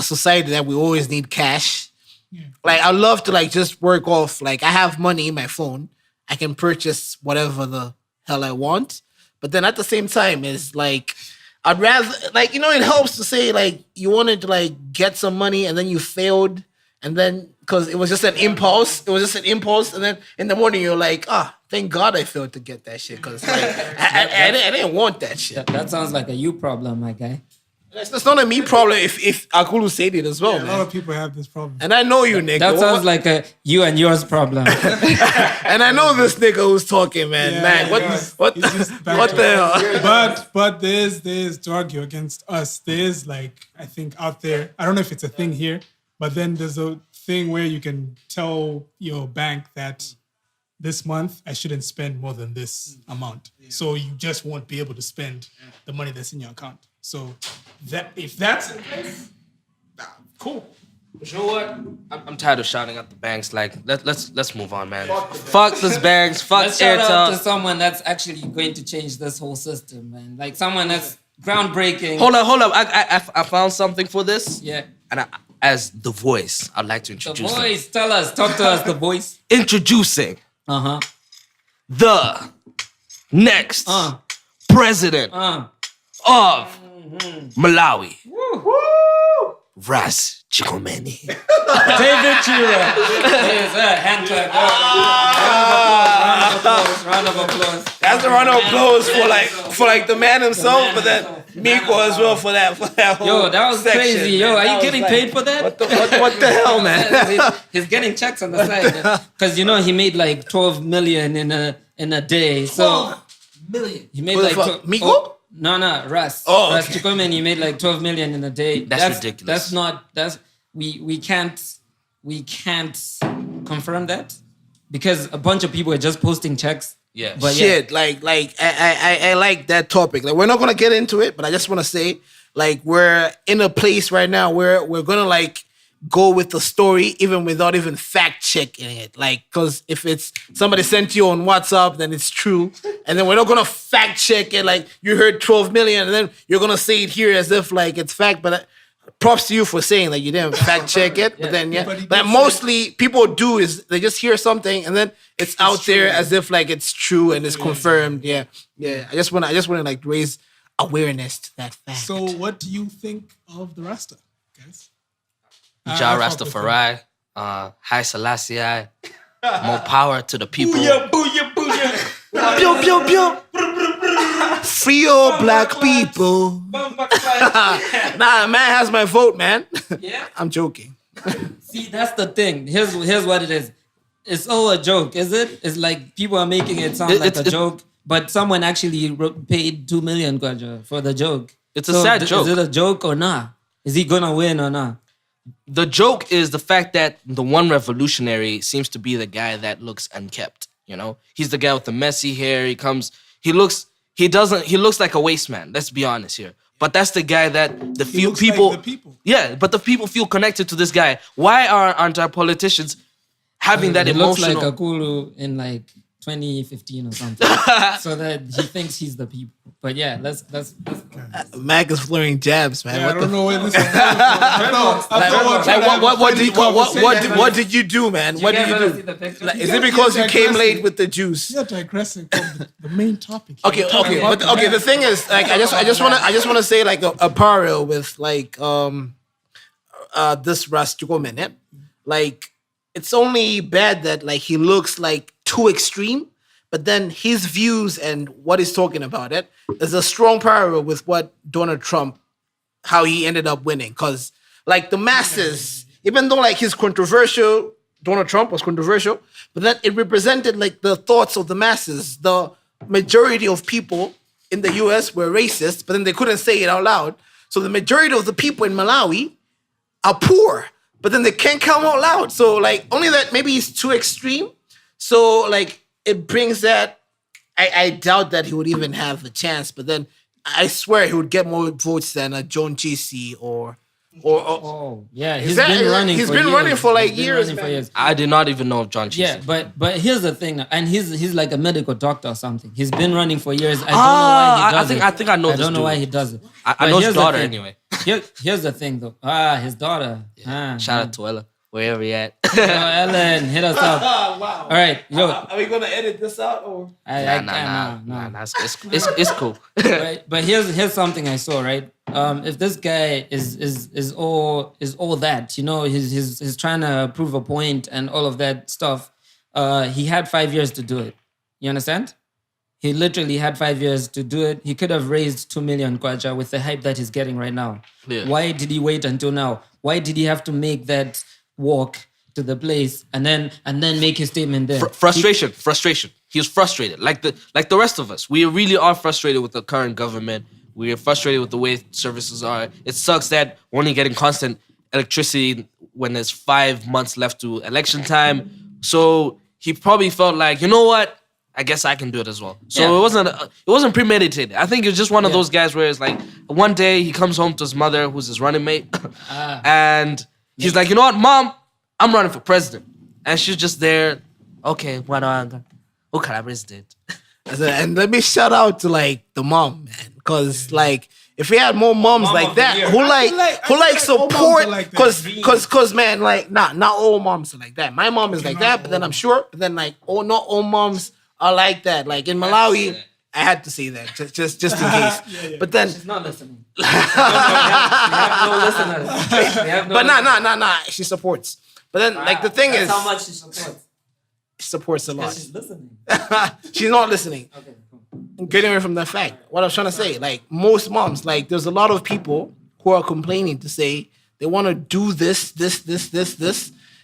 society that we always need cash. Yeah. Like I'd love to like just work off. Like I have money in my phone. I can purchase whatever the hell I want. But then at the same time, it's like I'd rather like, you know, it helps to say like you wanted to like get some money and then you failed And then, because it was just an impulse, and then in the morning you're like, thank God I failed to get that shit, because like, I didn't want that shit. That sounds like a you problem, my guy. That's not a me problem if Akulu said it as well, A lot of people have this problem. And I know you, nigga. That sounds like a you and yours problem. And I know this nigga who's talking, man. What the hell? But there's to argue against us. There's like, I think out there, I don't know if it's a thing here, but then there's a thing where you can tell your bank that this month I shouldn't spend more than this amount. So you just won't be able to spend the money that's in your account. So that if that's in place, cool. You know what? I'm tired of shouting at the banks. Like, let's move on, man. Fuck these banks. Fuck Let's shout out to Airtel. someone that's actually going to change this whole system, man. Like someone that's groundbreaking. Hold up. I found something for this. Yeah. And as the voice, I'd like to The introduce them. voice. Talk to us, the voice. Introducing Uh-huh. the next president of Malawi. Ras Chikomeni. David Chira. Yes, hand clap. Round of applause. That's a round of applause for the man himself, but then Miko as well for that whole Yo, that was section, crazy. man. Yo, are That you was getting like, paid for that? What the hell, man? He's getting checks on the side. Because, he made like 12 million in a day. So, he made like... Miko? No, Ras. Oh, Ras okay. Chikomeni, he made like 12 million in a day. That's ridiculous. We can't confirm that because a bunch of people are just posting checks. Yeah. But Shit, like I like that topic. Like, we're not gonna get into it, but I just want to say, like, we're in a place right now where we're gonna like go with the story even without even fact checking it. Like, because if it's somebody sent you on WhatsApp, then it's true, and then we're not gonna fact check it. Like, you heard 12 million, and then you're gonna say it here as if like it's fact, but. Props to you for saying that you didn't fact check it, but then but mostly people do is they just hear something and then it's out there as if like it's true and it's confirmed. Yeah. I just want to like raise awareness to that fact. So what do you think of the Rasta, guys? Ja Rastafari, Haile Selassie, more power to the people. Booyah. Pew, pew, pew. Free all black people. Nah, man has my vote, man. Yeah. I'm joking. See, that's the thing. Here's what it is. It's all a joke, is it? It's like people are making it sound like a joke, but someone actually paid 2 million kwaja for the joke. It's a sad joke. Is it a joke or not? Is he gonna win or not? The joke is the fact that the one revolutionary seems to be the guy that looks unkept. He's the guy with the messy hair. He looks like a waste man. Let's be honest here. But that's the guy that the few people, like the people. Yeah, but the people feel connected to this guy. Why aren't our politicians having that He emotional? looks like Akulu in like 2015 or something. So that he thinks he's the people. But yeah, let's go. Mac is flirting jabs, man. Yeah, I What don't the know where this is. what did you do, man? What did you do? Like, is it because you came late with the juice? You're digressing from the main topic. Okay. The thing is, like, I just want to say like a parallel with like this Ras Chikomeni. Like, it's only bad that like he looks like too extreme, but then his views and what he's talking about it is a strong parallel with what Donald Trump, how he ended up winning. Because like the masses, even though like he's controversial, Donald Trump was controversial, but then it represented like the thoughts of the masses. The majority of people in the US were racist, but then they couldn't say it out loud. So the majority of the people in Malawi are poor, but then they can't come out loud. So like only that maybe he's too extreme. So like it brings that. I doubt that he would even have a chance, but then I swear he would get more votes than a John Chisi or yeah, he's been running for like years. I did not even know of John Chisi. Yeah, but here's the thing, and he's like a medical doctor or something. He's been running for years. I don't know why he does it. I think I know this I don't know dude. why he does it. I know his daughter anyway. Here's the thing though. His daughter. Shout out to Ella. wherever you at. Yo, Ellen, hit us up. Wow. All right, yo. Are we gonna edit this out or? Nah. It's cool. But here's something I saw, right? If this guy is all that, you know, he's trying to prove a point and all of that stuff. He had 5 years to do it. You understand? He literally had 5 years to do it. He could have raised 2 million kwacha with the hype that he's getting right now. Yeah. Why did he wait until now? Why did he have to make that walk to the place and then make his statement there? Frustration. He was frustrated, like the rest of us. We really are frustrated with the current government. We are frustrated with the way services are. It sucks that we're only getting constant electricity when there's 5 months left to election time. So he probably felt like, you know what? I guess I can do it as well. So it wasn't premeditated. I think it was just one of those guys where it's like one day he comes home to his mother, who's his running mate, and he's like, you know what, Mom, I'm running for president. And she's just there, okay, who can I president? And let me shout out to like the mom, man, because like if we had more moms like that who support, because man, like not all moms are like that. My mom is like that, but then I'm sure, but then like not all moms are like that. Like in Malawi, I had to say that just in case. But then She's not listening. we have no listeners. But nah. She supports. But then like the thing is, how much she supports. She supports a lot. She's listening. She's not listening. Okay, cool. Getting away from that fact. What I was trying to say, like most moms, like there's a lot of people who are complaining to say they want to do this,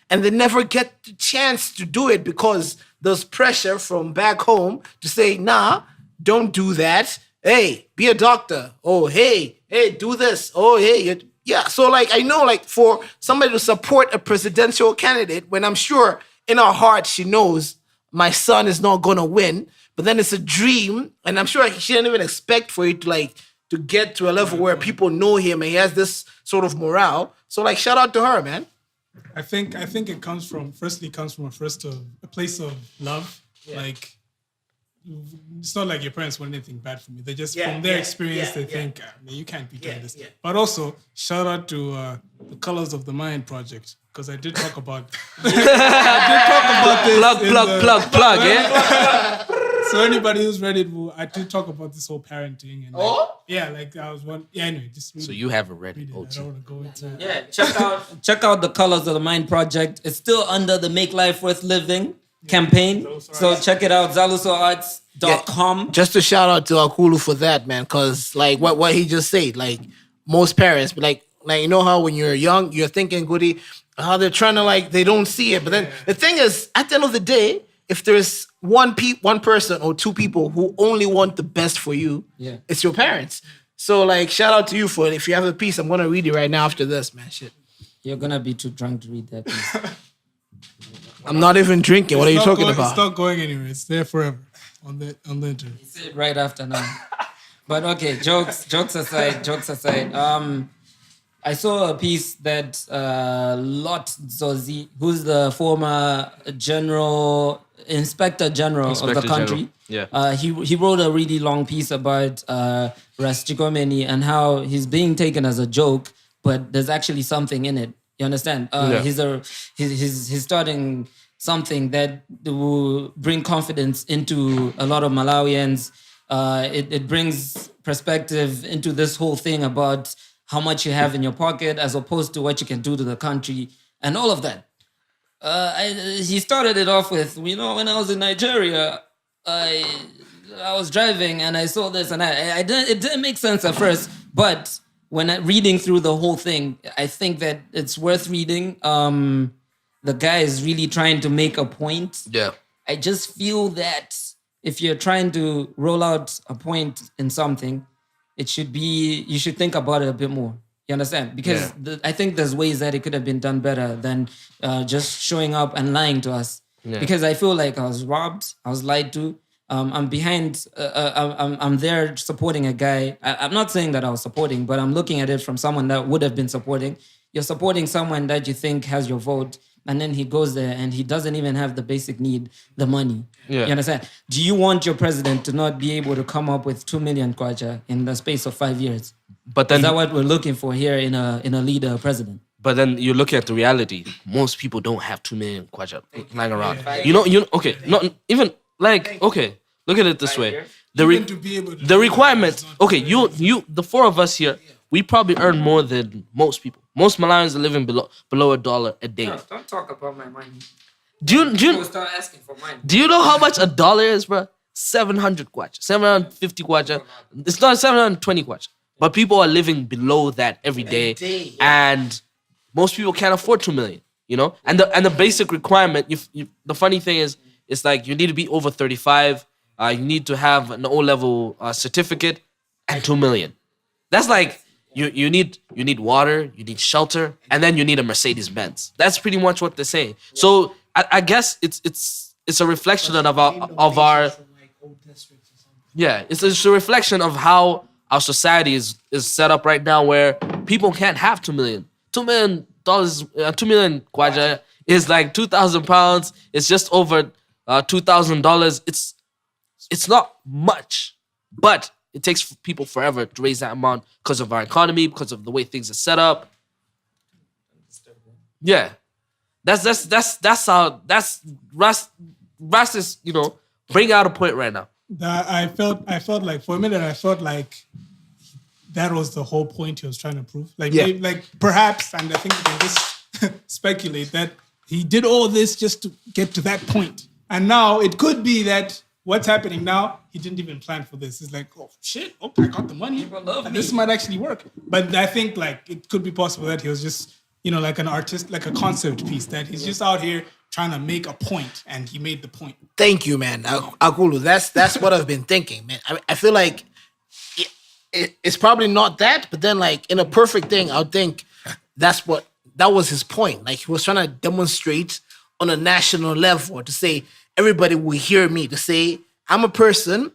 and they never get the chance to do it because there's pressure from back home to say, nah, don't do that. Hey, be a doctor. Oh, hey, do this. Oh, hey, yeah. So like I know, like for somebody to support a presidential candidate, when I'm sure in her heart she knows my son is not gonna win, but then it's a dream, and I'm sure she didn't even expect for it to get to a level where people know him and he has this sort of morale. So like shout out to her, man. I think it comes from a place of love. Yeah. Like it's not like your parents want anything bad for me. They just from their experience they think you can't be doing this. Yeah. But also shout out to the Colors of the Mind project, because I did talk about this. Plug, yeah. So anybody who's ready to, I did talk about this whole parenting and like I was one. Yeah, anyway, just read so it. you have it ready. I don't want to go into it. Yeah, check out the Colors of the Mind project. It's still under the Make Life Worth Living campaign. So check it out, zalusoarts.com. Yeah, just to shout out to Akulu for that, man, because like what he just said, like most parents, like you know how when you're young, you're thinking, goody, how they're trying to like, they don't see it. But then the thing is, at the end of the day, if there's one person or two people who only want the best for you, it's your parents. So like, shout out to you for it. If you have a piece, I'm gonna read it right now after this, man. Shit. You're gonna be too drunk to read that piece. I'm not even drinking. What are you talking about? It's not going anywhere. It's there forever on the internet. It's it right after now. But okay, jokes aside. I saw a piece that Lot Zozi, who's the former Inspector General of the country, he wrote a really long piece about Ras Chikomeni and how he's being taken as a joke, but there's actually something in it. You understand? He's starting something that will bring confidence into a lot of Malawians. It brings perspective into this whole thing about how much you have in your pocket as opposed to what you can do to the country and all of that. He started it off with, when I was in Nigeria, I was driving and I saw this and it didn't make sense at first, but when reading through the whole thing, I think that it's worth reading. The guy is really trying to make a point. Yeah. I just feel that if you're trying to roll out a point in something, you should think about it a bit more. You understand? Because I think there's ways that it could have been done better than just showing up and lying to us. Yeah. Because I feel like I was robbed, I was lied to. I'm behind. I'm there supporting a guy. I'm not saying that I was supporting, but I'm looking at it from someone that would have been supporting. You're supporting someone that you think has your vote, and then he goes there and he doesn't even have the basic need, the money. Yeah. You understand? Do you want your president to not be able to come up with 2 million kwacha in the space of 5 years? But then, is that what we're looking for here in a leader, president? But then you look at the reality. Most people don't have 2 million kwacha lying around. Okay, not even like okay. Look at it this way. The requirement. Okay, the four of us here, we probably earn more than most people. Most Malawians are living below $1 a day. No, don't talk about my money. People start asking for money. Do you know how much $1 is, bro? 700 kwacha, 750 kwacha. It's not 720 kwacha. But people are living below that every day. And most people can't afford 2 million, you know? And the basic requirement, the funny thing is, it's like you need to be over 35, you need to have an O-level certificate, and 2 million. That's like, you need water, you need shelter, and then you need a Mercedes-Benz. That's pretty much what they're saying. So I guess it's a reflection of our yeah, it's a reflection of how our society is set up right now, where people can't have 2 million. $2 million, 2 million kwacha is like 2,000 pounds. It's just over $2,000. It's not much, but it takes people forever to raise that amount because of our economy, because of the way things are set up. Yeah, that's how Ras is, you know, bring out a point right now. I felt like for a minute I felt like that was the whole point he was trying to prove. Like, maybe, like perhaps, and I think we can just speculate that he did all this just to get to that point. And now it could be that what's happening now, he didn't even plan for this. It's like, oh shit, I got the money. And this might actually work. But I think like it could be possible that he was just, you know, like an artist, like a concept piece, that he's just out here trying to make a point, and he made the point. Thank you, man. Akulu, that's what I've been thinking, man. I feel like it's probably not that, but then like in a perfect thing, I would think that was his point. Like he was trying to demonstrate on a national level to say everybody will hear me, to say I'm a person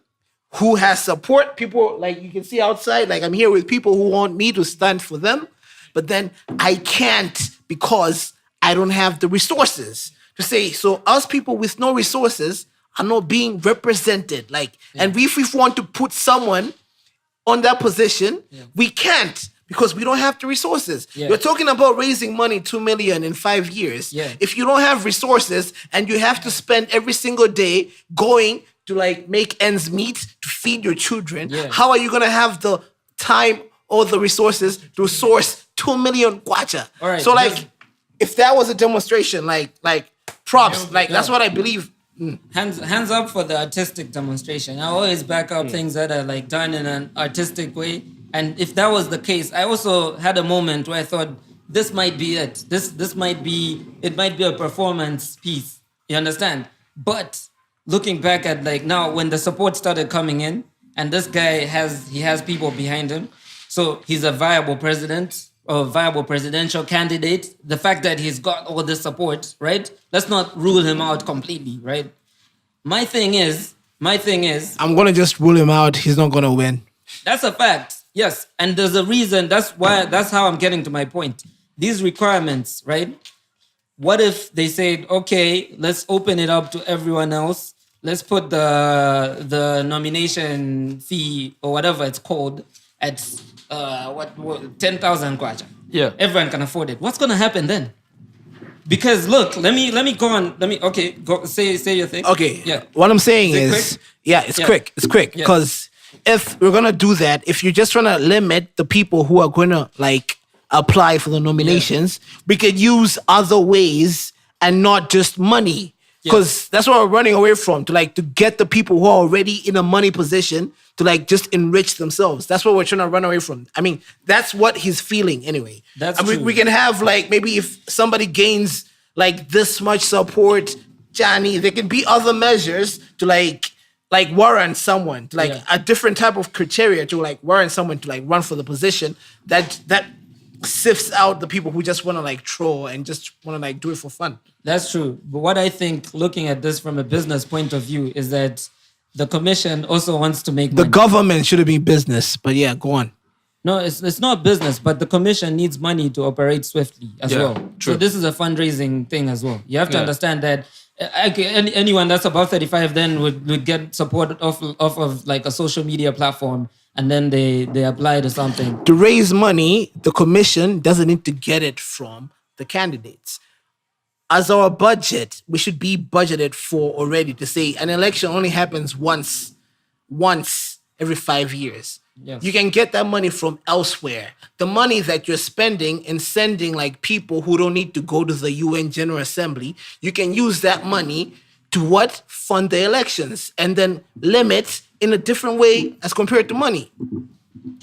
who has support. People like you can see outside, like I'm here with people who want me to stand for them, but then I can't because I don't have the resources to say. So us people with no resources are not being represented. Like, and if we want to put someone on that position, we can't because we don't have the resources. You're talking about raising money, 2 million in 5 years. If you don't have resources and you have to spend every single day going to like make ends meet to feed your children, how are you gonna have the time or the resources to source 2 million kwacha? So like, if that was a demonstration, like props, like that's what I believe. Hands up for the artistic demonstration. I always back up things that are like done in an artistic way. And if that was the case, I also had a moment where I thought this might be it. This might be a performance piece. You understand? But looking back at like now when the support started coming in, and this guy has people behind him, so he's a viable president. A viable presidential candidate, the fact that he's got all this support, right? Let's not rule him out completely, right? My thing is, I'm gonna just rule him out. He's not gonna win. That's a fact, yes. And there's a reason. That's how I'm getting to my point. These requirements, right? What if they said, okay, let's open it up to everyone else. Let's put the nomination fee or whatever it's called at 10,000 kwacha. Yeah, everyone can afford it. What's gonna happen then? Because look, let me go on. Go say your thing. Okay. Yeah. What I'm saying is it's quick. It's quick because if we're gonna do that, if you're just trying to limit the people who are gonna like apply for the nominations, we could use other ways and not just money. Because that's what we're running away from, to get the people who are already in a money position to like just enrich themselves. That's what we're trying to run away from. I mean, that's what he's feeling anyway. True. We can have like, maybe if somebody gains like this much support, Johnny, there can be other measures to like warrant someone, to like a different type of criteria to like warrant someone to like run for the position that sifts out the people who just want to like troll and just want to like do it for fun. That's true. But what I think, looking at this from a business point of view, is that the commission also wants to make money. The government shouldn't be business, but yeah, go on. No, it's not business, but the commission needs money to operate swiftly as well. True. So this is a fundraising thing as well. You have to understand that anyone that's above 35 then would get support off of like a social media platform and then they apply to something. To raise money, the commission doesn't need to get it from the candidates. As our budget, we should be budgeted for already to say an election only happens once every 5 years. Yes. You can get that money from elsewhere. The money that you're spending in sending like people who don't need to go to the UN General Assembly, you can use that money to what? Fund the elections and then limit in a different way as compared to money.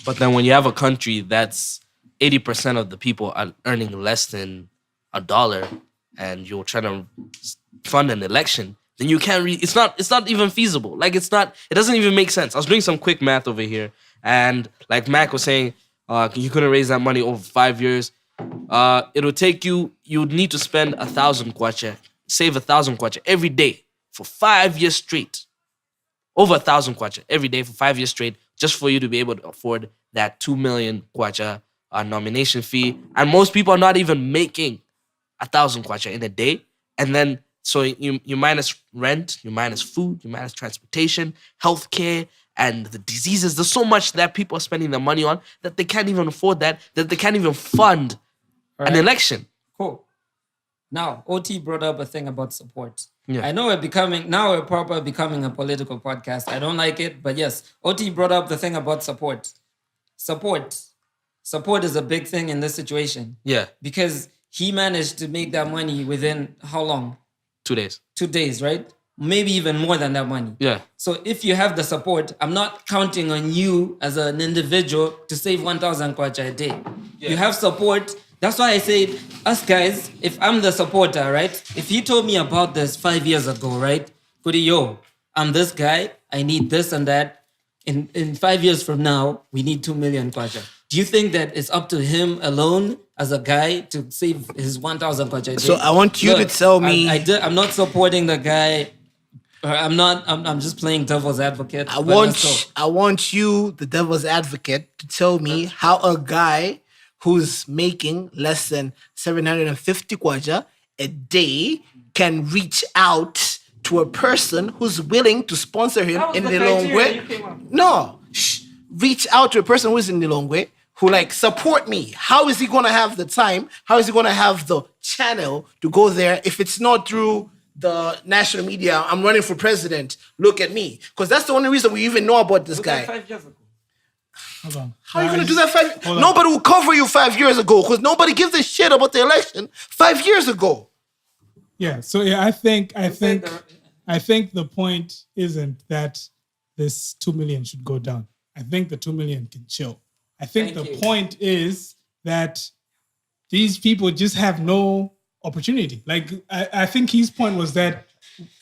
But then when you have a country that's 80% of the people are earning less than $1 and you're trying to fund an election, then you can't it's not even feasible. Like it doesn't even make sense. I was doing some quick math over here, and like Mac was saying, you couldn't raise that money over 5 years. It'll take you'd need to spend 1,000 kwacha, save 1,000 kwacha every day for 5 years straight. Over 1,000 kwacha every day for 5 years straight, just for you to be able to afford that 2 million kwacha nomination fee. And most people are not even making 1,000 kwacha in a day. And then, so you minus rent, you minus food, you minus transportation, healthcare, and the diseases. There's so much that people are spending their money on that they can't even afford that they can't even fund an election. Cool. Now, OT brought up a thing about support. Yeah. I know we're becoming a political podcast. I don't like it, but yes, OT brought up the thing about support. Support is a big thing in this situation. Yeah. Because he managed to make that money within how long? 2 days. 2 days, right? Maybe even more than that money. Yeah. So if you have the support, I'm not counting on you as an individual to save 1,000 kwacha a day. Yeah. You have support. That's why I say, us guys, if I'm the supporter, right? If he told me about this 5 years ago, right? Yo, I'm this guy. I need this and that. In 5 years from now, we need 2 million kwacha. Do you think that it's up to him alone as a guy to save his 1,000 kwacha a day? So I want you to tell me. I'm not supporting the guy. I'm just playing devil's advocate. I want you, the devil's advocate, to tell me how a guy who's making less than 750 kwacha a day can reach out to a person who's willing to sponsor him in Lilongwe. No, reach out to a person who's in Lilongwe who like support me. How is he gonna have the time? How is he gonna have the channel to go there if it's not through the national media? I'm running for president. Look at me, because that's the only reason we even know about this guy. 5 years ago. Hold on. How are you gonna do that? Nobody will cover you 5 years ago because nobody gives a shit about the election 5 years ago. Yeah. So yeah, I think the point isn't that this 2 million should go down. I think the 2 million can chill. I think the point is that these people just have no opportunity. Like I think his point was that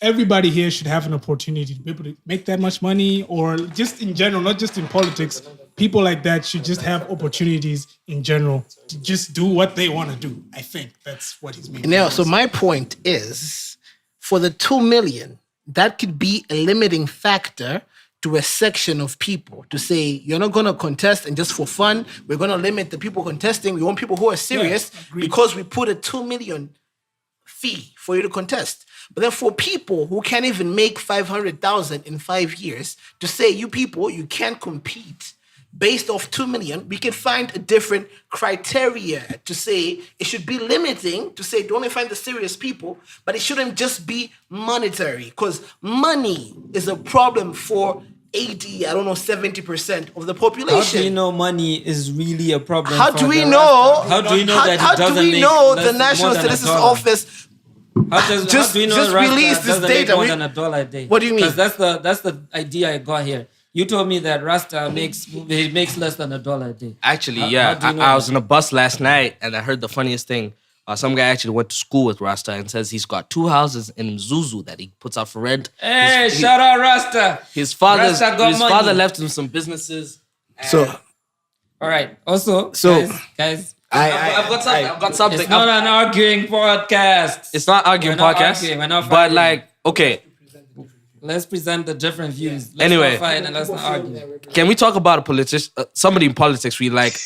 everybody here should have an opportunity to be able to make that much money, or just in general, not just in politics. People like that should just have opportunities in general to just do what they want to do. I think that's what he's meaning. Now, so my point is, for the 2 million, that could be a limiting factor to a section of people to say, you're not going to contest and just for fun, we're going to limit the people contesting. We want people who are serious because we put a 2 million fee for you to contest. But then for people who can't even make 500,000 in 5 years, to say, you people, you can't compete based off 2 million, we can find a different criteria to say it should be limiting, to say don't only find the serious people, but it shouldn't just be monetary, because money is a problem for 70% of the population. How do you know money is really a problem? How do we know? How do we know that how it doesn't do we make know less, the National Statistics Office how do we know just Rasta release this doesn't data? Make more than $1 a day? What do you mean? Because that's the idea I got here. You told me that Rasta makes less than $1 a day. Actually, I was on a bus last night and I heard the funniest thing. Some guy actually went to school with Rasta and says he's got 2 houses in Mzuzu that he puts out for rent. Hey, shout out Rasta. His father left him some businesses. So, all right. Also, guys. I've got something. It's not an arguing podcast. It's not arguing podcast. We're not but like, okay. Let's present the different views. Let's Anyway. not fight and let's not argue. Can we talk about a politician, somebody in politics we like?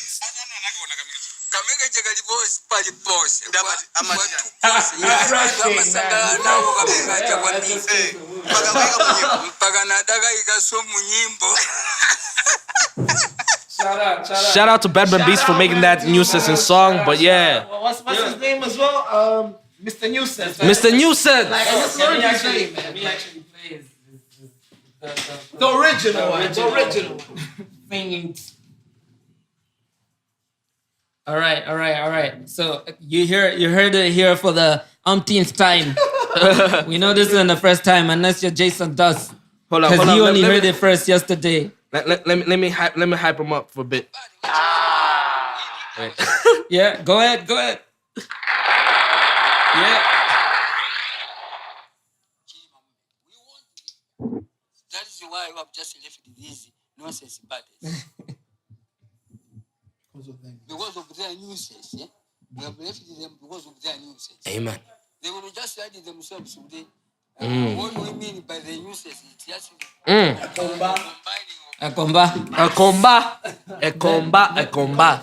Shout out to Batman Beast for making that Nyusensi song, but yeah. What's his name as well? Mr. Nyusensi. Mr. Nyusensi. Like, I just learned his name, man. Let me actually play The original one. The original one. Singing. All right. So you heard it here for the umpteenth time. We know this isn't the first time, unless you're Jason Dust. Hold on. Because he only heard it first yesterday. Let me hype him up for a bit. Wait. Yeah, go ahead. Yeah. That is why we have just left these nonsense parties. Because of their nuisance, yeah? We have left them because of their nuisance. Amen. They will just add themselves today. What do we mean by the nuisance? It's just A comba.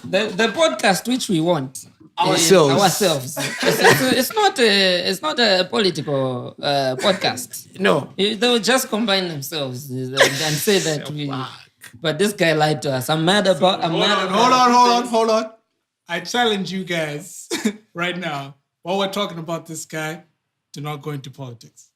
The podcast which we want. Ourselves. It's not a political podcast. No. They will just combine themselves and say that we. But this guy lied to us. I'm mad about. Hold on. I challenge you guys right now, while we're talking about this guy, to not go into politics.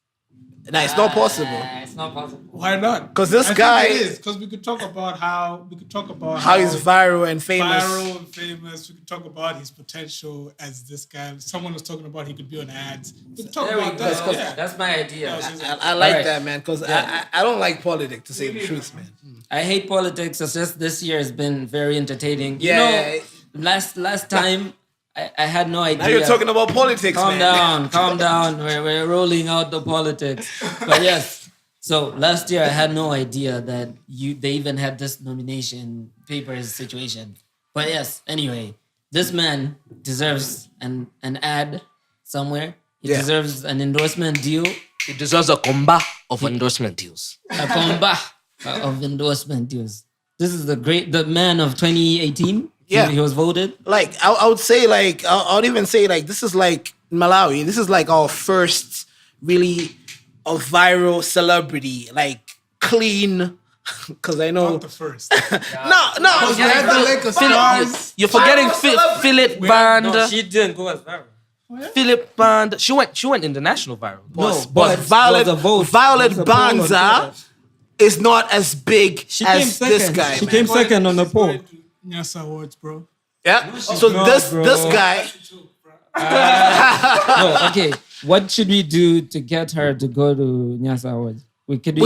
Nah, it's not possible. It's not possible. Why not? Because this guy is. Because we could talk about how he's viral and famous. We could talk about his potential as this guy. Someone was talking about he could be on ads. We could talk There we about go. that. Yeah. That's my idea. I like Alright. that, man, because I don't like politics, to say the truth, man. I hate politics. It's just this year has been very entertaining. Yeah. You know, last time I had no idea. Now you're talking about politics, man. Calm down. We're rolling out the politics. But yes, so last year I had no idea that they even had this nomination papers situation. But yes, anyway, this man deserves an ad somewhere. He deserves an endorsement deal. He deserves a comba of endorsement deals. A comba of endorsement deals. This is the man of 2018. Yeah. He was voted. Like, I would say, like, I would even say, like, this is like Malawi. This is like our first really a viral celebrity, like clean. Because I know. Not the first. No. We had the Lakers stars. You're forgetting Philip Band. No, she didn't go as viral. Philip Band. She went international viral. But Violet Banza is not as big as this guy. She man. came second on the poll. Nyasa Awards, bro. Yeah. So this guy. No, okay. What should we do to get her to go to Nyasa Awards? We should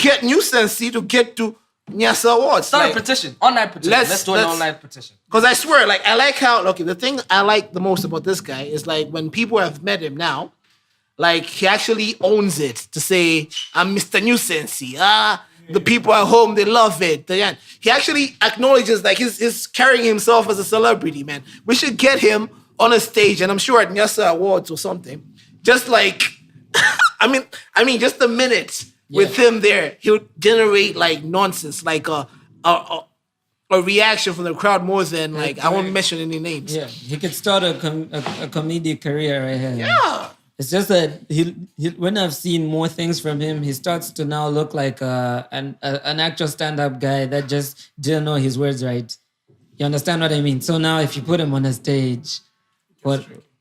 get Nyusensi to get to Nyasa Awards. Start a petition. Online petition. Let's do an online petition. Because I swear, like, I like how, the thing I like the most about this guy is, like, when people have met him now, like, he actually owns it to say, I'm Mr. Nyusensi. The people at home, they love it. He actually acknowledges, like, he's carrying himself as a celebrity, man. We should get him on a stage, and I'm sure at Nyasa Awards or something, just like, I mean, just a minute with him there, he'll generate, like, nonsense, like a reaction from the crowd more than, like, I won't mention any names. Yeah, he could start a comedic career right here. Yeah. It's just that he when I've seen more things from him, he starts to now look like an actual stand-up guy that just didn't know his words right. You understand what I mean? So now if you put him on a stage,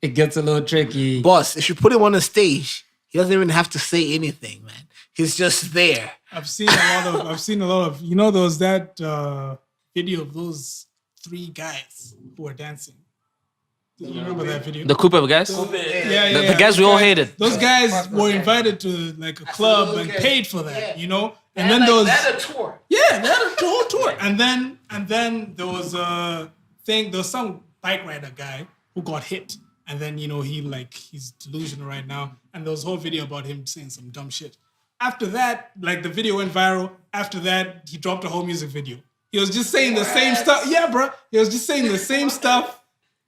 it gets a little tricky. Boss, if you put him on a stage, he doesn't even have to say anything, man. He's just there. I've seen a lot of you know that video of those 3 guys who are dancing. Do you remember that video? The Cooper guys? Yeah. The guys we all hated. Those guys were invited to like a club and paid for that, you know? And then there was... They had a tour. Yeah, they had a whole tour. And then there was a thing, there was some bike rider guy who got hit. And then, you know, he's delusional right now. And there was a whole video about him saying some dumb shit. After that, like the video went viral. After that, he dropped a whole music video. He was just saying the same stuff. Yeah, bro. He was just saying the same stuff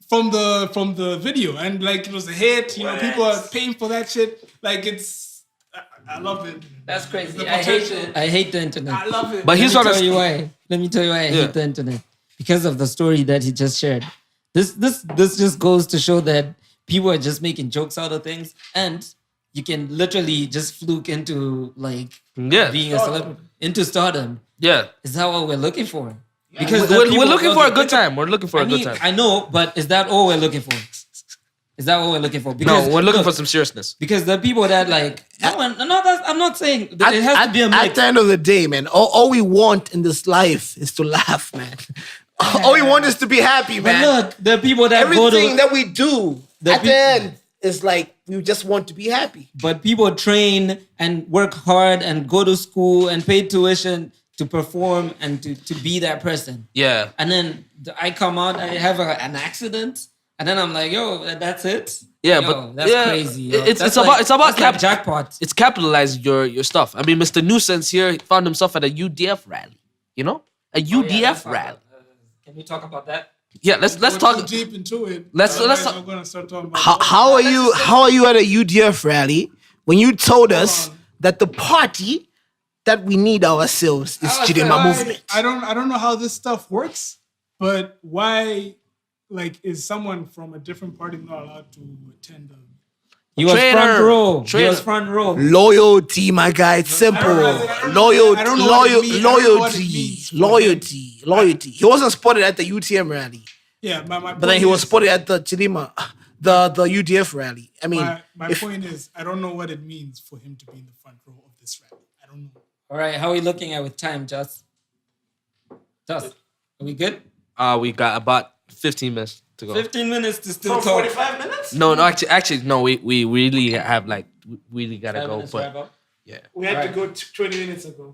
from the video, and like it was a hit. You know, people are paying for that shit. Like I love it. That's crazy. I hate the internet. I love it. But he's Let me tell you why I hate the internet. Because of the story that he just shared. This just goes to show that people are just making jokes out of things, and you can literally just fluke into like being a celebrity, into stardom. Yeah. Is that what we're looking for? Because we're looking for a good time. We're looking for a good time. I know, but is that all we're looking for? Is that what we're looking for? Because, no, we're looking for some seriousness. Because the people that like, I'm not saying that it has to be a mix. At the end of the day, man, all we want in this life is to laugh, man. All we want is to be happy, man. But look, the people that everything that we do at the end is like we just want to be happy. But people train and work hard and go to school and pay tuition to perform and to be that person. Yeah. And then I come out, I have an accident, and then I'm like, yo, that's it. Yeah, but that's crazy. Yo. It's about jackpot. It's capitalizing your stuff. I mean, Mr. Nyusensi here found himself at a UDF rally. You know, a UDF rally. Can we talk about that? Yeah, let's talk deep into it. Let's I'm gonna start talking about how are you at a UDF rally when you told us that the party that we need ourselves is Chidema movement? I don't know how this stuff works, but why is someone from a different party not allowed to attend He was front row. He was front row. Loyalty, my guy. It's simple. Loyalty. He wasn't spotted at the UTM rally. Yeah, but then he was spotted at the Chidema, the UDF rally. I mean, my point is, I don't know what it means for him to be in the front row of this rally. I don't know. All right, how are we looking at with time, Just? Are we good? We got about 15 minutes to go. 15 minutes to still talk. 45 minutes? No, actually, no. We really have we really gotta go. But yeah, we had to go 20 minutes ago.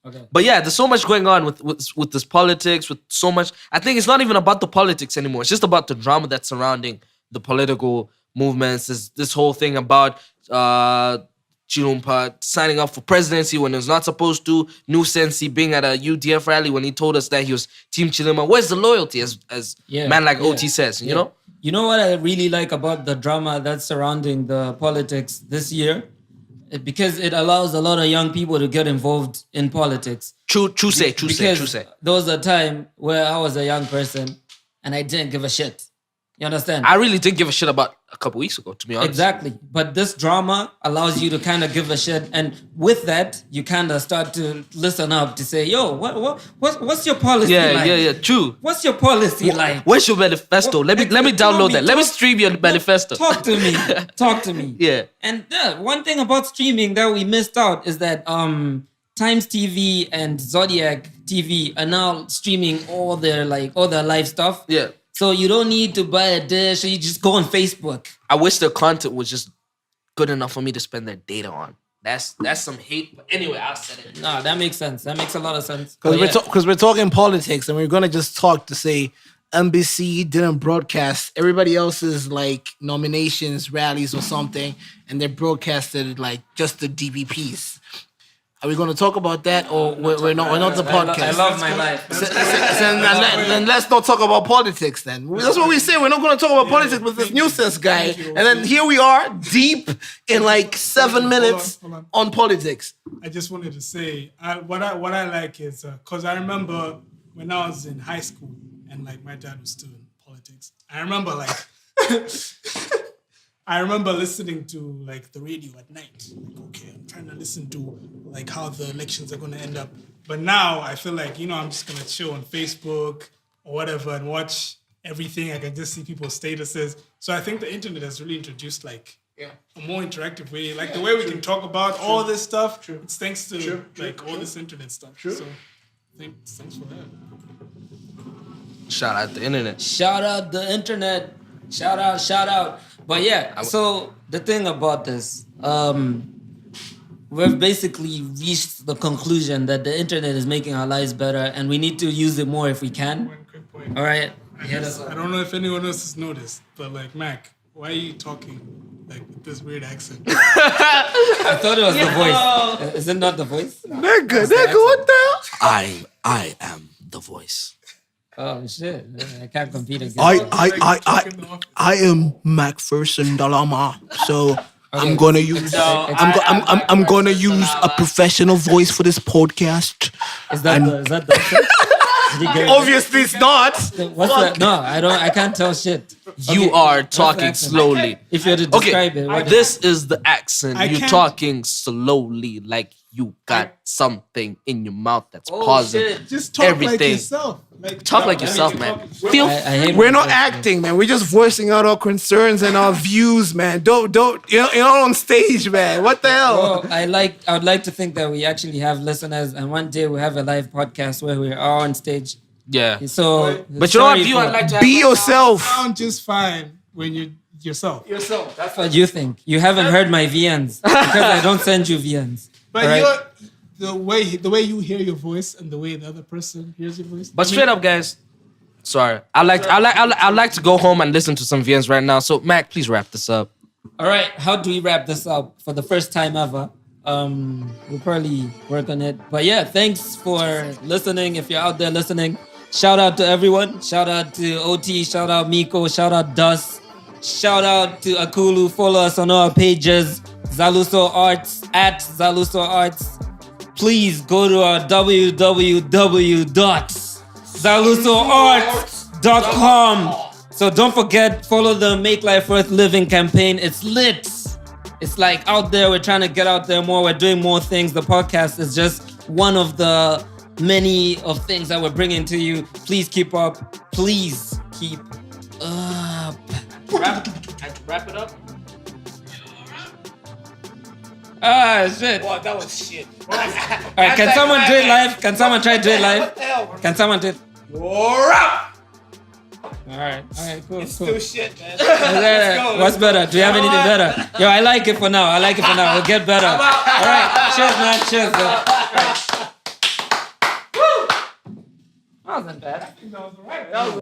Okay. But yeah, there's so much going on with this politics. With so much, I think it's not even about the politics anymore. It's just about the drama that's surrounding the political movements. This whole thing about Chilumpa signing up for presidency when he was not supposed to. Nyusensi being at a UDF rally when he told us that he was Team Chilima. Where's the loyalty, as man like OT says, you know? You know what I really like about the drama that's surrounding the politics this year? Because it allows a lot of young people to get involved in politics. True say. There was a time where I was a young person and I didn't give a shit. You understand? I really didn't give a shit about a couple weeks ago, to be honest. Exactly. But this drama allows you to kind of give a shit. And with that, you kind of start to listen up to say, yo, what's your policy like? Yeah, true. What's your policy like? What's your manifesto? Let me download that. Let me stream your manifesto. Talk to me. Yeah. And one thing about streaming that we missed out is that Times TV and Zodiac TV are now streaming all their live stuff. Yeah. So you don't need to buy a dish, or you just go on Facebook. I wish their content was just good enough for me to spend their data on. That's some hate. But anyway, I said it. No, that makes sense. That makes a lot of sense. Because we're talking politics, and we're gonna just talk to say NBC didn't broadcast everybody else's nominations, rallies, or something, and they broadcasted just the DBPs. Are we going to talk about that, or we're not the podcast? I love my life. Then let's not talk about politics. Then that's what we say. We're not going to talk about politics with this Nyusensi guy. And then here we are, deep in 7 minutes hold on. on politics. I just wanted to say what I like is because I remember when I was in high school and my dad was still in politics. I remember I remember listening to the radio at night. Okay, I'm trying to listen to how the elections are going to end up. But now I feel I'm just going to chill on Facebook or whatever and watch everything. I can just see people's statuses. So I think the internet has really introduced a more interactive way. The way we can talk about all this stuff. It's thanks to all this internet stuff. So thanks for that. Shout out the internet. Shout out the internet. Shout out. But yeah, so the thing about this, we've basically reached the conclusion that the internet is making our lives better and we need to use it more if we can. One quick point. All right. I don't know if anyone else has noticed, but Mac, why are you talking with this weird accent? I thought it was the voice. Is it not the voice? Nigga, what the hell? I am the voice. Oh shit! I can't compete against. I am MacPherson Dalama, so I'm gonna use I'm gonna use a professional voice for this podcast. Is that the Obviously, it's not. What's that? No, I can't tell shit. You Okay, are what's the talking accent? slowly. If you had to describe it, what This is the accent. I You're can't- talking slowly, like you got something in your mouth that's pausing. shit. Just talk like Everything. yourself. Talk like yourself, man. Feel I hate We're my not voice, acting, man. We're just voicing out our concerns and our views, man. Don't you're not on stage, man. What the hell? Well, I would like to think that we actually have listeners, and one day we have a live podcast where we are on stage. yeah. So, But you know what sorry view for- I'd like to have Be right now? yourself. Sound just fine when you're yourself. That's what you think. You haven't heard my VNs because I don't send you VNs. But Alright? the way you hear your voice and the way the other person hears your voice. But straight up, guys. Sorry, I like to go home and listen to some VNs right now. So Mac, please wrap this up. All right, how do we wrap this up for the first time ever? We'll probably work on it. But yeah, thanks for listening. If you're out there listening, shout out to everyone. Shout out to OT. Shout out Miko. Shout out Dus. Shout out to Akulu. Follow us on our pages. Zaluso Arts at Zaluso Arts. Please go to our www.zalusoarts.com. So don't forget, follow the Make Life Worth Living campaign. It's lit. It's like out there. We're trying to get out there more. We're doing more things. The podcast is just one of the many of things that we're bringing to you. Please keep up. Please keep up. Wrap it up. Ah, shit. Wow, that was shit. All right, can someone do it live? Can someone try to do it live? Can someone do it? All right, cool. Still shit, man. What's better? Do you have anything better? Yo, I like it for now. We'll get better. All right, cheers, man. Cheers, man. That wasn't bad. I think that was all right.